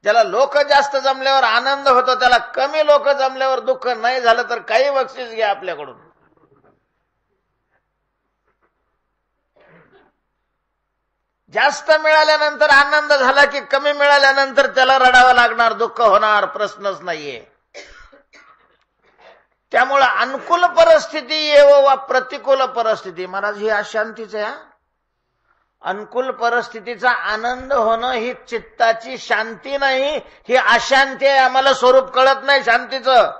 ज्याला लोक जास्त जमल्यावर आनंद होतो त्याला कमी लोक जमल्यावर दुःख नाही झालं तर काही बक्षीस घ्या आपल्याकडून. जास्त मिळाल्यानंतर आनंद झाला की कमी मिळाल्यानंतर त्याला रडावं लागणार, दुःख होणार, प्रश्नच नाहीये. त्यामुळे अनुकूल परिस्थिती येवो वा प्रतिकूल परिस्थिती, महाराज ही अशांतीच आहे. अनुकूल परिस्थितीचा आनंद होणं ही चित्ताची शांती नाही, ही अशांती आहे. आम्हाला स्वरूप कळत नाही शांतीचं.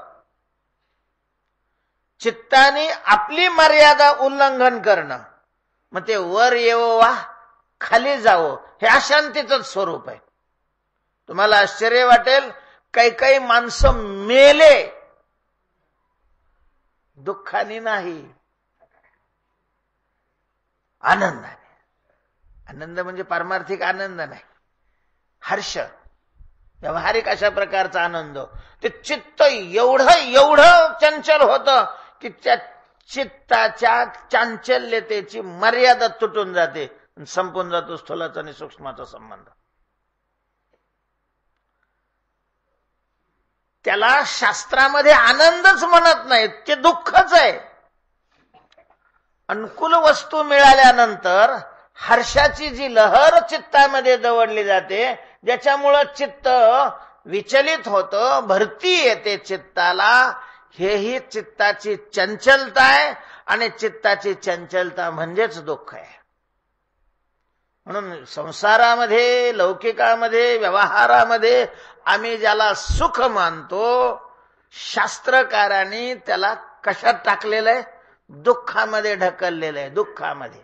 चित्ताने आपली मर्यादा उल्लंघन करणं, मग ते वर येवो वा खाली जावं हे अशांतीचंच स्वरूप आहे. तुम्हाला आश्चर्य वाटेल, काही काही माणसं मेले दुःखाने नाही, आनंदाने. आनंद म्हणजे पारमार्थिक आनंद नाही, हर्ष, व्यावहारिक अशा प्रकारचा आनंद. ते चित्त एवढं चंचल होतं की त्या चित्ताच्या चांचल्यतेची मर्यादा तुटून जाते, संपून जातो स्थूलाचा आणि सूक्ष्माचा संबंध. त्याला शास्त्रामध्ये आनंदच म्हणत नाहीत, ते दुःखच आहे. अनुकूल वस्तू मिळाल्यानंतर हर्षाची जी लहर चित्तामध्ये दवडली जाते, ज्याच्यामुळं चित्त विचलित होतं, भरती येते चित्ताला, हेही चित्ताची चंचलता आहे. आणि चित्ताची चंचलता म्हणजेच दुःख आहे. म्हणून संसारामध्ये, लौकिकामध्ये, व्यवहारामध्ये आम्ही ज्याला सुख मानतो, शास्त्रकारांनी त्याला कशात टाकलेलं आहे? दुःखामध्ये ढकललेलं आहे. दुःखामध्ये.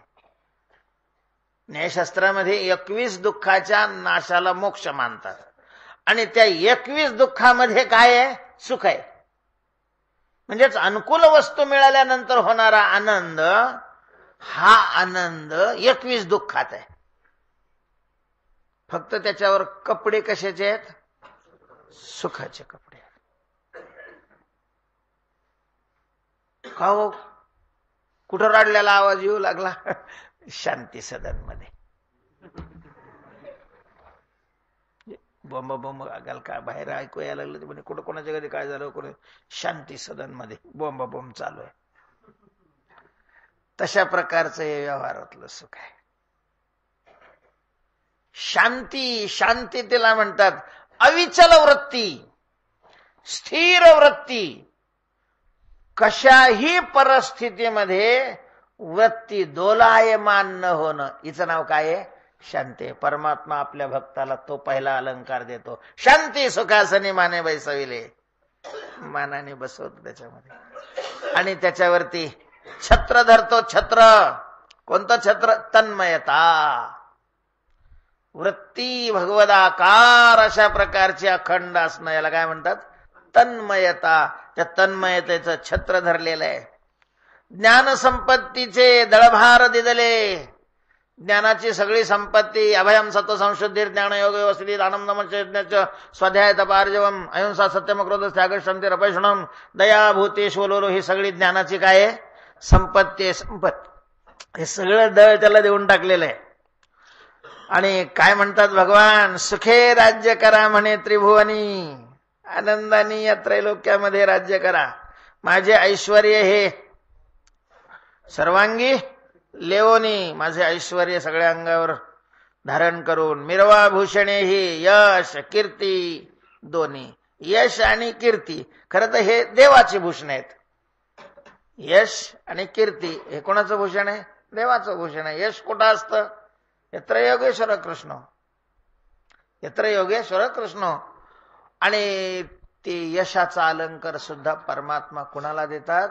न्यायशास्त्रामध्ये 21 दुःखाच्या नाशाला मोक्ष मानतात. आणि त्या 21 दुःखामध्ये काय आहे? सुख आहे. म्हणजेच अनुकूल वस्तू मिळाल्यानंतर होणारा आनंद, हा आनंद 21 दुःखात आहे. फक्त त्याच्यावर कपडे कशाचे आहेत? सुखाचे कपडे. का हो? कुठं रडलेला आवाज येऊ लागला? शांती सदनमध्ये. बॉम्ब बॉम्ब घाल का बाहेर ऐकू यायला लागलं, म्हणजे कुठं कोणाच्या घरी काय झालं? कोणी शांती सदनमध्ये बॉम्ब बॉम्ब चालू आहे. तशा प्रकारचं हे व्यवहारातलं सुख आहे. शांती, शांती तिला म्हणतात. अविचल वृत्ती, स्थिर वृत्ती, कशाही परिस्थितीमध्ये वृत्ती दोलायमान न होणं, हिचं नाव काय आहे? शांती. परमात्मा आपल्या भक्ताला तो पहिला अलंकार देतो. शांती सुखासनी माने बैसविले. मानाने बसवतो त्याच्यामध्ये. आणि त्याच्यावरती छत्र धरतो. छत्र कोणतं छत्र? तन्मयता. वृत्ती भगवदाकार अशा प्रकारची अखंड असणं, याला काय म्हणतात? तन्मयता. त्या तन्मयतेचं छत्र धरलेलं आहे. ज्ञान संपत्तीचे दळभार दिदले. ज्ञानाची सगळी संपत्ती, अभयम सत्व संशुद्धी ज्ञान योग व्यवस्थित आनंदमच स्वाध्याय तपार्जवम अहिंसा सत्यम क्रोध त्याग शांती रपैषणम दया भूतेश वलोलो, ही सगळी ज्ञानाची काय आहे? संपत्ती आहे. संपत्ती हे सगळं दळ त्याला देऊन टाकलेलं आहे. आणि काय म्हणतात भगवान? सुखे राज्य करा म्हणे त्रिभुवनी, आनंदाने या त्रैलोक्यामध्ये राज्य करा. माझे ऐश्वर हे सर्वांगी लेवोनी, माझे ऐश्वर सगळ्या अंगावर धारण करून, मिरवा भूषणे ही यश कीर्ती दोन्ही. यश आणि कीर्ती खरं तर हे देवाची भूषण आहेत. यश आणि कीर्ती हे कोणाचं भूषण आहे? देवाचं भूषण आहे. यश कुठं असतं? यत्र योगेश्वर कृष्ण, यत्र योगेश्वर कृष्ण. आणि ते यशाचा अलंकार सुद्धा परमात्मा कुणाला देतात?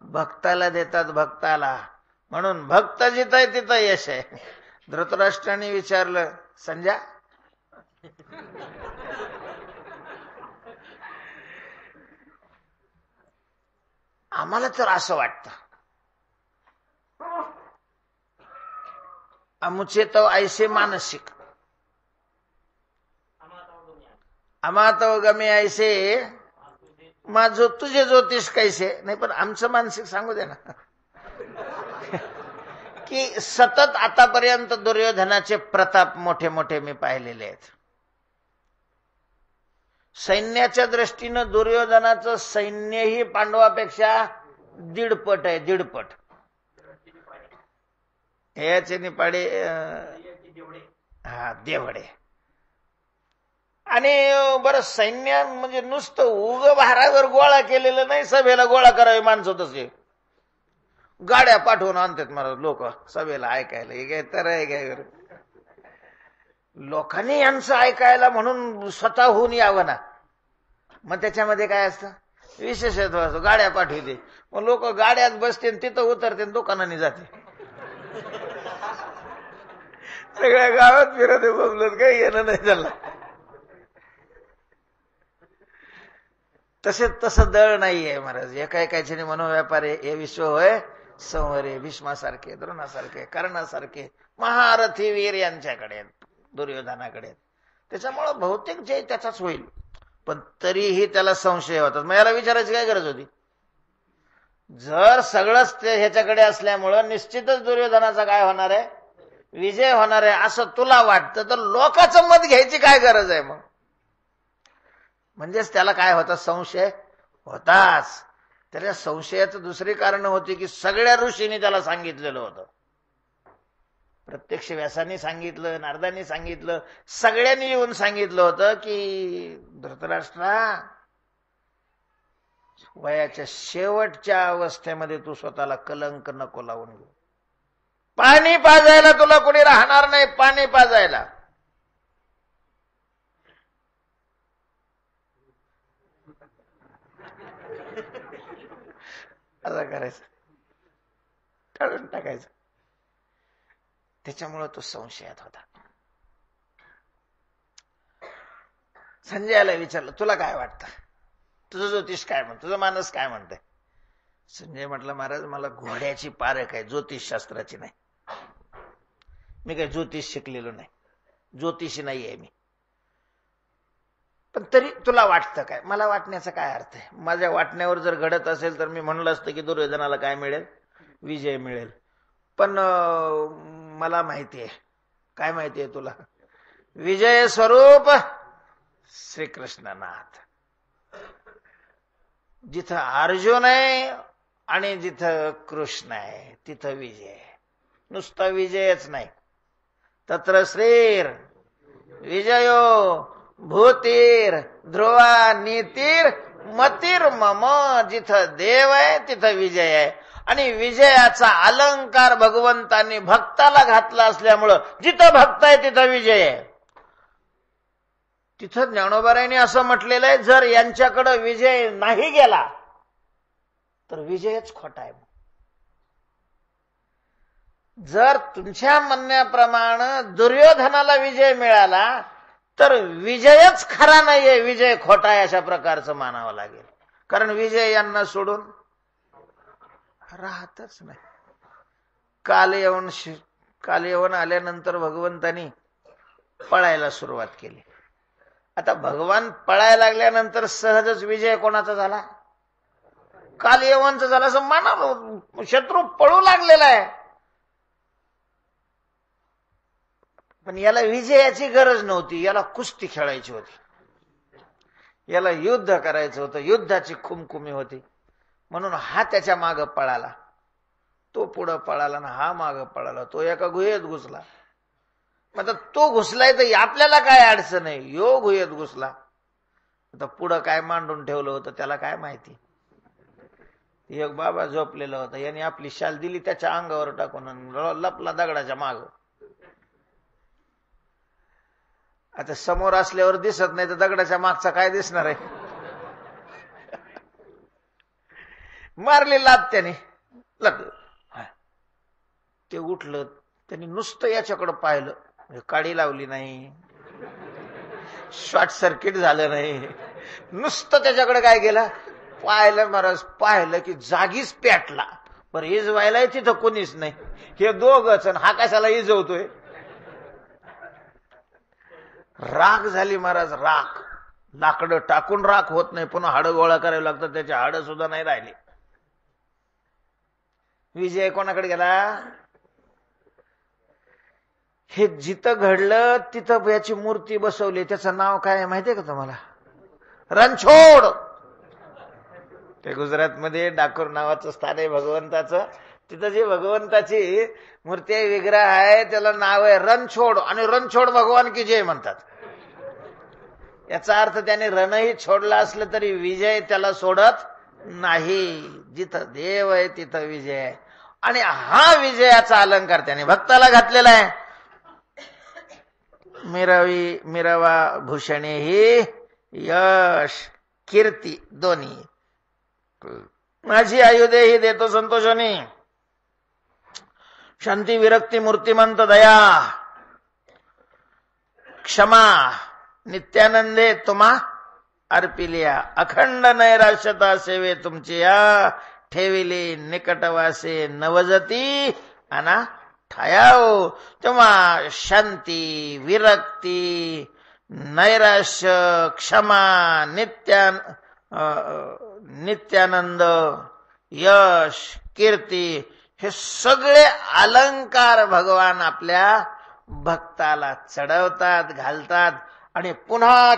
भक्ताला देतात. भक्ताला. म्हणून भक्त जिथं आहे तिथं यश आहे. धृतराष्ट्राने विचारलं, संजय आम्हाला तर असं वाटतं, आमुचे तो ऐसे मानसिक, आम्हा गमे ऐसे माझो तुझे ज्योतिष कैसे. नाही पण आमचं मानसिक सांगू दे ना, की सतत आतापर्यंत दुर्योधनाचे प्रताप मोठे मोठे मी पाहिलेले आहेत. सैन्याच्या दृष्टीनं दुर्योधनाचं सैन्यही पांडवापेक्षा 1.5 पट आहे. 1.5 पट. याचे निपाडे हा देवडे. आणि बरं सैन्य म्हणजे नुसतं उग भारावर गोळा केलेलं नाही, सभेला गोळा करावी माणसं तसे गाड्या पाठवून आणतात मला लोक सभेला ऐकायला. हे काय तर आहे काय? लोकांनी यांचं ऐकायला म्हणून स्वतःहून यावं ना. मग त्याच्यामध्ये काय असतं? विशेषत्व असतं. गाड्या पाठवते, मग लोक गाड्यात बसते, तिथं उतरते, दुकानाने जाते. सगळ्या गावात फिरत बोलत काही येणं नाही झालं. तसं दळ नाहीये महाराज. एका एकाचे मनोव्यापार हे विश्व होय संवरे. भीष्मासारखे, द्रोणासारखे, कर्णासारखे महारथी वीर यांच्याकडे आहेत, दुर्योधनाकडे आहेत. त्याच्यामुळं बहुतेक जय त्याचाच होईल. पण तरीही त्याला संशय होतात. मग याला विचारायची काय गरज होती? जर सगळंच ते ह्याच्याकडे असल्यामुळं निश्चितच दुर्योधनाचा काय होणार आहे? विजय होणार आहे असं तुला वाटतं, तर लोकांचं मत घ्यायची काय गरज आहे मग? म्हणजेच त्याला काय होता? संशय होताच. त्याच्या संशयाचं दुसरी कारण होती की सगळ्या ऋषींनी त्याला सांगितलेलं होतं. प्रत्यक्ष व्यासांनी सांगितलं, नारदांनी सांगितलं, सगळ्यांनी येऊन सांगितलं होतं की धृतराष्ट्रा, वयाच्या शेवटच्या अवस्थेमध्ये तू स्वतःला कलंक नको लावून घेऊ. पाणी पाजायला तुला कोणी राहणार नाही. पाणी पाजायला असं करायचं, टाळून टाकायचं. त्याच्यामुळं तो संशयात होता. संजयाला विचारलं, तुला काय वाटतं? तुझं ज्योतिष काय म्हणतं? तुझं मानस काय म्हणतंय? संजय म्हटलं, महाराज मला घोड्याची पारख आहे, ज्योतिषशास्त्राची नाही. मी काही ज्योतिष शिकलेलो नाही, ज्योतिषी नाही आहे मी. पण तरी तुला वाटतं काय? मला वाटण्याचा काय अर्थ आहे? माझ्या वाटण्यावर जर घडत असेल तर मी म्हणलं असतं की दुर्योधनाला काय मिळेल? विजय मिळेल. पण मला माहिती आहे. काय माहिती आहे तुला? विजय स्वरूप श्रीकृष्णनाथ. जिथं अर्जुन आहे आणि जिथं कृष्ण आहे तिथं विजय आहे. नुसता विजयच नाही. तत्र श्रीर विजयो भूतीर ध्रुवा नीतीर मतीर मम. जिथं देव आहे तिथं विजय आहे. आणि विजयाचा अलंकार भगवंतांनी भक्ताला घातला असल्यामुळं जिथं भक्त आहे तिथं विजय आहे. तिथं ज्ञानोबारायांनी असं म्हटलेलं आहे, जर यांच्याकडे विजय नाही गेला तर विजयच खोटा आहे. जर तुमच्या म्हणण्याप्रमाणे दुर्योधनाला विजय मिळाला तर विजयच खरा नाहीये, विजय खोटा आहे अशा प्रकारचं मानावं लागेल. कारण विजय यांना सोडून राहतच नाही. काल येऊन आल्यानंतर भगवंतानी पळायला सुरुवात केली. आता भगवान पळायला लागल्यानंतर सहजच विजय कोणाचा झाला? काल येऊनचा झाला असं मानावं. शत्रू पळू लागलेला आहे. पण याला विजयाची गरज नव्हती. याला कुस्ती खेळायची होती. याला युद्ध करायचं होतं. युद्धाची खुमखुमी होती. म्हणून हा त्याच्या मागं पळाला. तो पुढं पळाला ना हा मागं पळाला. तो एका गुहेत घुसला. आता तो घुसलाय तर आपल्याला काय अडचण आहे? यो गुहेत घुसला. आता पुढं काय मांडून ठेवलं होतं त्याला काय माहिती. एक बाबा झोपलेला होता. याने आपली शाल दिली त्याच्या अंगावर टाकून लपला दगडाच्या माग. आता समोर असल्यावर दिसत नाही तर दगडाच्या मागचा काय दिसणार आहे? मारली लात त्याने. ते उठलं. त्यांनी नुसतं याच्याकडं पाहिलं. काडी लावली नाही, शॉर्ट सर्किट झालं नाही. नुसतं त्याच्याकडे काय केलं? पाहिलं महाराज. पाहिलं की जागीच पेटला. बरं इजवायला तिथं कोणीच नाही. हे दोघच. हा कशाला इजवतोय? राख झाली महाराज. राख. लाकडं टाकून राख होत नाही. पुन्हा हाडं गोळा करावी लागतात. त्याचे हाडं सुद्धा नाही राहिले. विजय कोणाकडे गेला? हे जिथं घडलं तिथं याची मूर्ती बसवली. त्याचं नाव काय आहे माहितीये का तुम्हाला? रणछोड. ते गुजरातमध्ये डाकोर नावाचं स्थान आहे भगवंताचं. तिथं जे भगवंताची मूर्ती आहे, विग्रह आहे, त्याला नाव आहे रणछोड. आणि रणछोड भगवान की जय म्हणतात. याचा अर्थ त्याने रणही छोडला असलं तरी विजय त्याला सोडत नाही. जिथं देव आहे तिथं विजय आहे. आणि हा विजयाचा अलंकार त्याने भक्ताला घातलेला आहे. मिरवा भूषणे ही यश कीर्ती दोन्ही. माझी आयुधे ही देतो संतोषाने. शांती विरक्ती मूर्तिमंत दया. क्षमा नित्यानंदे तुम्हा अर्पिलिया, अखंड नैराश्यता सेवे तुमची या, ठेविली निकटवासे नवजती अना ठायाओ. तेव्हा शांती, विरक्ती, नैराश्य, क्षमा, नित्यानंद, यश, कीर्ती हे सगळे अलंकार भगवान आपल्या भक्ताला चढवतात, घालतात. आणि पुन्हा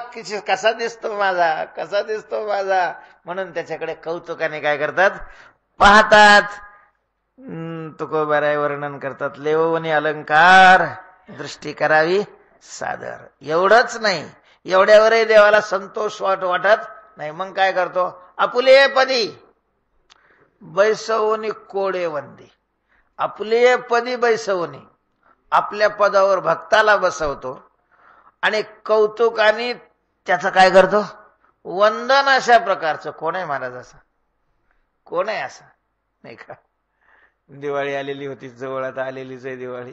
कसा दिसतो माझा, कसा दिसतो माझा म्हणून त्याच्याकडे कौतुकाने काय करतात, पाहतात. तुकोबाराय वर्णन करतात, लेवोनी अलंकार दृष्टी करावी सादर. एवढंच नाही, एवढ्यावरही देवाला संतोष वाटत नाही. मग काय करतो, आपुले पदी बैसवनी कोडे वंदी. आपुले पदी बैसवनी, आपल्या पदावर भक्ताला बसवतो आणि कौतुकाने त्याचं काय करतो, वंदन. अशा प्रकारचं कोण आहे महाराज, असं कोण आहे असं नाही का. दिवाळी आलेली होती जवळ, आता आलेलीच आहे दिवाळी.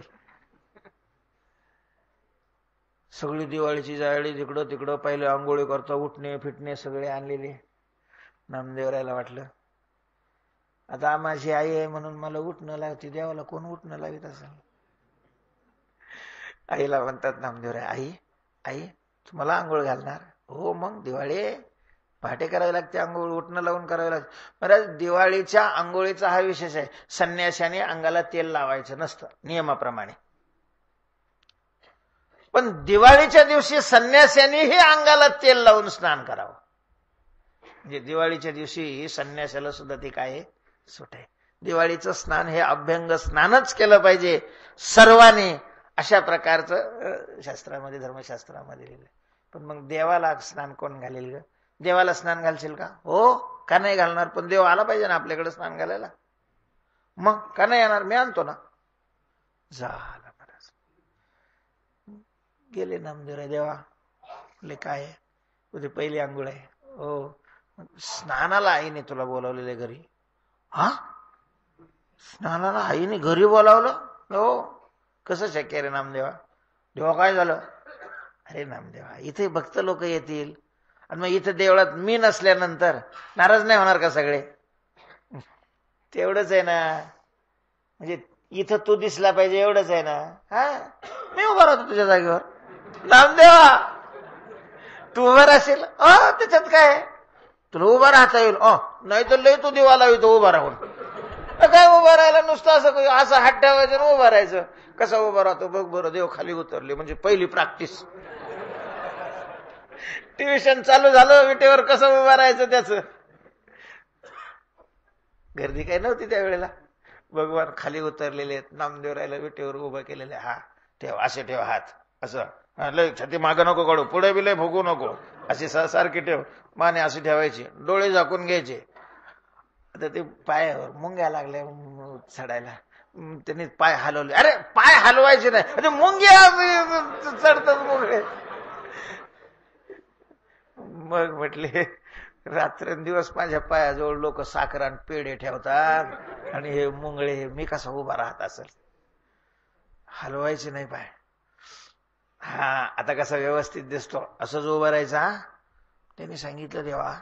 सगळी दिवाळीची जाळी जिकडं तिकडं पहिले आंघोळी करता, उठणे फिटणे सगळे आणलेले. नामदेवरायला वाटलं आता माझी आई आहे म्हणून मला उठणं लावते, देवाला कोण उठणं लावित असं. आईला म्हणतात नामदेवराय, आई आई तुम्हाला आंघोळ घालणार? हो. मग दिवाळी पहाटे करावी लागते आंघोळ, उठणं लावून करावी लागते. महाराज दिवाळीच्या आंघोळीचा हा विशेष आहे. संन्याशाने अंगाला तेल लावायचं नसतं नियमाप्रमाणे, पण दिवाळीच्या दिवशी संन्याशानेही अंगाला तेल लावून स्नान करावं. म्हणजे दिवाळीच्या दिवशी संन्यासाला सुद्धा ते काय सुट आहे. दिवाळीचं स्नान हे अभ्यंग स्नानच केलं पाहिजे सर्वांनी, अशा प्रकारचं शास्त्रामध्ये, धर्मशास्त्रामध्ये लिहिलं. पण मग देवाला स्नान कोण घालेल ग? देवाला स्नान घालशील का? हो. का नाही घालणार? पण देव आला पाहिजे ना आपल्याकडे स्नान घालायला. मग का नाही येणार? मी आणतो ना. झालं महाराज. गेले नामदेवराय, देवा ले काय आहे, उद्या पहिली आंघोळ आहे. हो. स्नानाला आईने तुला बोलावलेले घरी? हा, स्नानाला आईने घरी बोलावलं? हो. कसं शक्य रे नामदेवा? देवा काय झालं? अरे नामदेवा, इथे भक्त लोक येतील आणि मग इथे देवळात मी नसल्यानंतर नाराज नाही होणार का सगळे? तेवढंच आहे ना, म्हणजे इथं तू दिसला पाहिजे एवढंच आहे ना. हा, मी उभा राहतो तुझ्या जागेवर. नामदेवा तू उभा राहशील? त्याच्यात काय, तुला उभा राहता येईल. नाही तर लय तू देवा लावितो उभा राहून. काय उभा राहायला नुसतं असं हात ठेवायचं उभा राहायचं. कसा उभा राहतो बघ बरं, देव खाली उतरले म्हणजे पहिली प्रॅक्टिस. ट्युशन चालू झालं, विटेवर कसं उभा राहायचं त्याचं. गर्दी काही नव्हती त्यावेळेला. भगवान खाली उतरलेले आहेत, नामदेवरायला विटेवर उभं केलेले. हा ठेव, असे ठेव हात, असं लय छाती मागं नको काढू, पुढे बी लय फुगू नको, अशी सारखी ठेव. माने अशी ठेवायची, डोळे झाकून घ्यायचे. आता ते पायावर मुंग्या लागल्या चढायला, त्यांनी पाय हलवले. अरे पाय हलवायचे नाही, मुंग्या चढतात मुंगे. मग म्हटले रात्रंदिवस माझ्या पायाजवळ लोक साखर आणि पेढे ठेवतात आणि हे मुंगळे, मी कसा उभा राहत असेल? हलवायचे नाही पाय. हा, आता कसा व्यवस्थित दिसतो, असंच उभा राहायचा. त्यांनी सांगितलं, देवा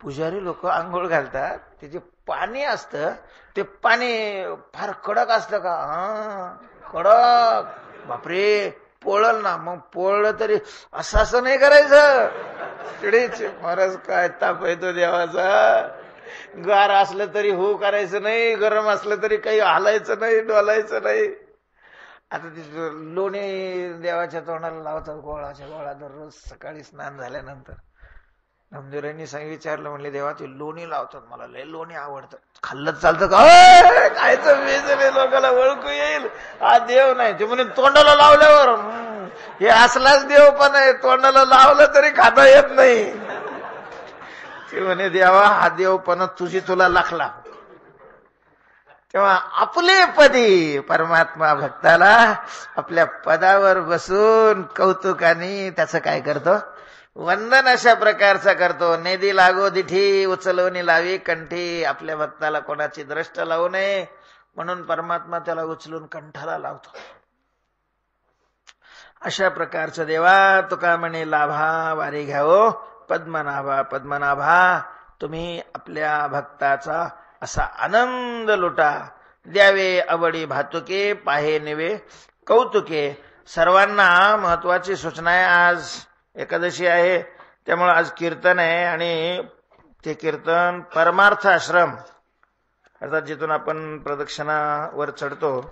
पुजारी लोक आंघोळ घालतात, त्याचे पाणी असतं, ते पाणी फार कडक असतं का? हा कडक. बापरे, पोळल ना. मग पोळलं तरी असं नाही करायचं. तिडेच महाराज काय ताप येतो देवाचा. गार असलं तरी हो करायचं नाही, गरम असलं तरी काही हलायचं नाही, डोलायचं नाही. आता ते लोणी देवाच्या तोंडाला लावतात, गोळाच्या गोळा दररोज सकाळी स्नान झाल्यानंतर. नामदेवरायांनी विचारलं, म्हणले देवा ते लोणी लावतात, मला लय लोणी आवडतं, खाल्लं चालतं का? खायचं वेज लोकांना ओळखू येईल, हा देव नाही. ते म्हणे तोंडाला लावल्यावर हे असलाच देव पण आहे, तोंडाला लावलं तरी खाता येत नाही. ते म्हणे देवा हा देवपणा तुला लाखला. तेव्हा आपले पदी परमात्मा भक्ताला आपल्या पदावर बसून कौतुकाने त्याचं काय करतो, वंदन अशा प्रकारचा करतो. नेदी लागो दिठी, उचलवणी लावी कंठी. आपल्या भक्ताला कोणाची दृष्ट लावू नये म्हणून परमात्मा त्याला उचलून कंठाला लावतो. अशा प्रकारचं देवा तुका म्हणे लाभा वारी घ्यावो पद्मनाभा. पद्मनाभा तुम्ही आपल्या भक्ताचा असा आनंद लुटा. द्यावे आवडी भातुके पाहे निवे कौतुके. सर्वांना महत्वाची सूचना आहे. आज एकादशी आहे त्यामुळे आज कीर्तन आहे आणि ते कीर्तन परमार्थ आश्रम अर्थात जिथून आपण प्रदक्षिणा वर चढतो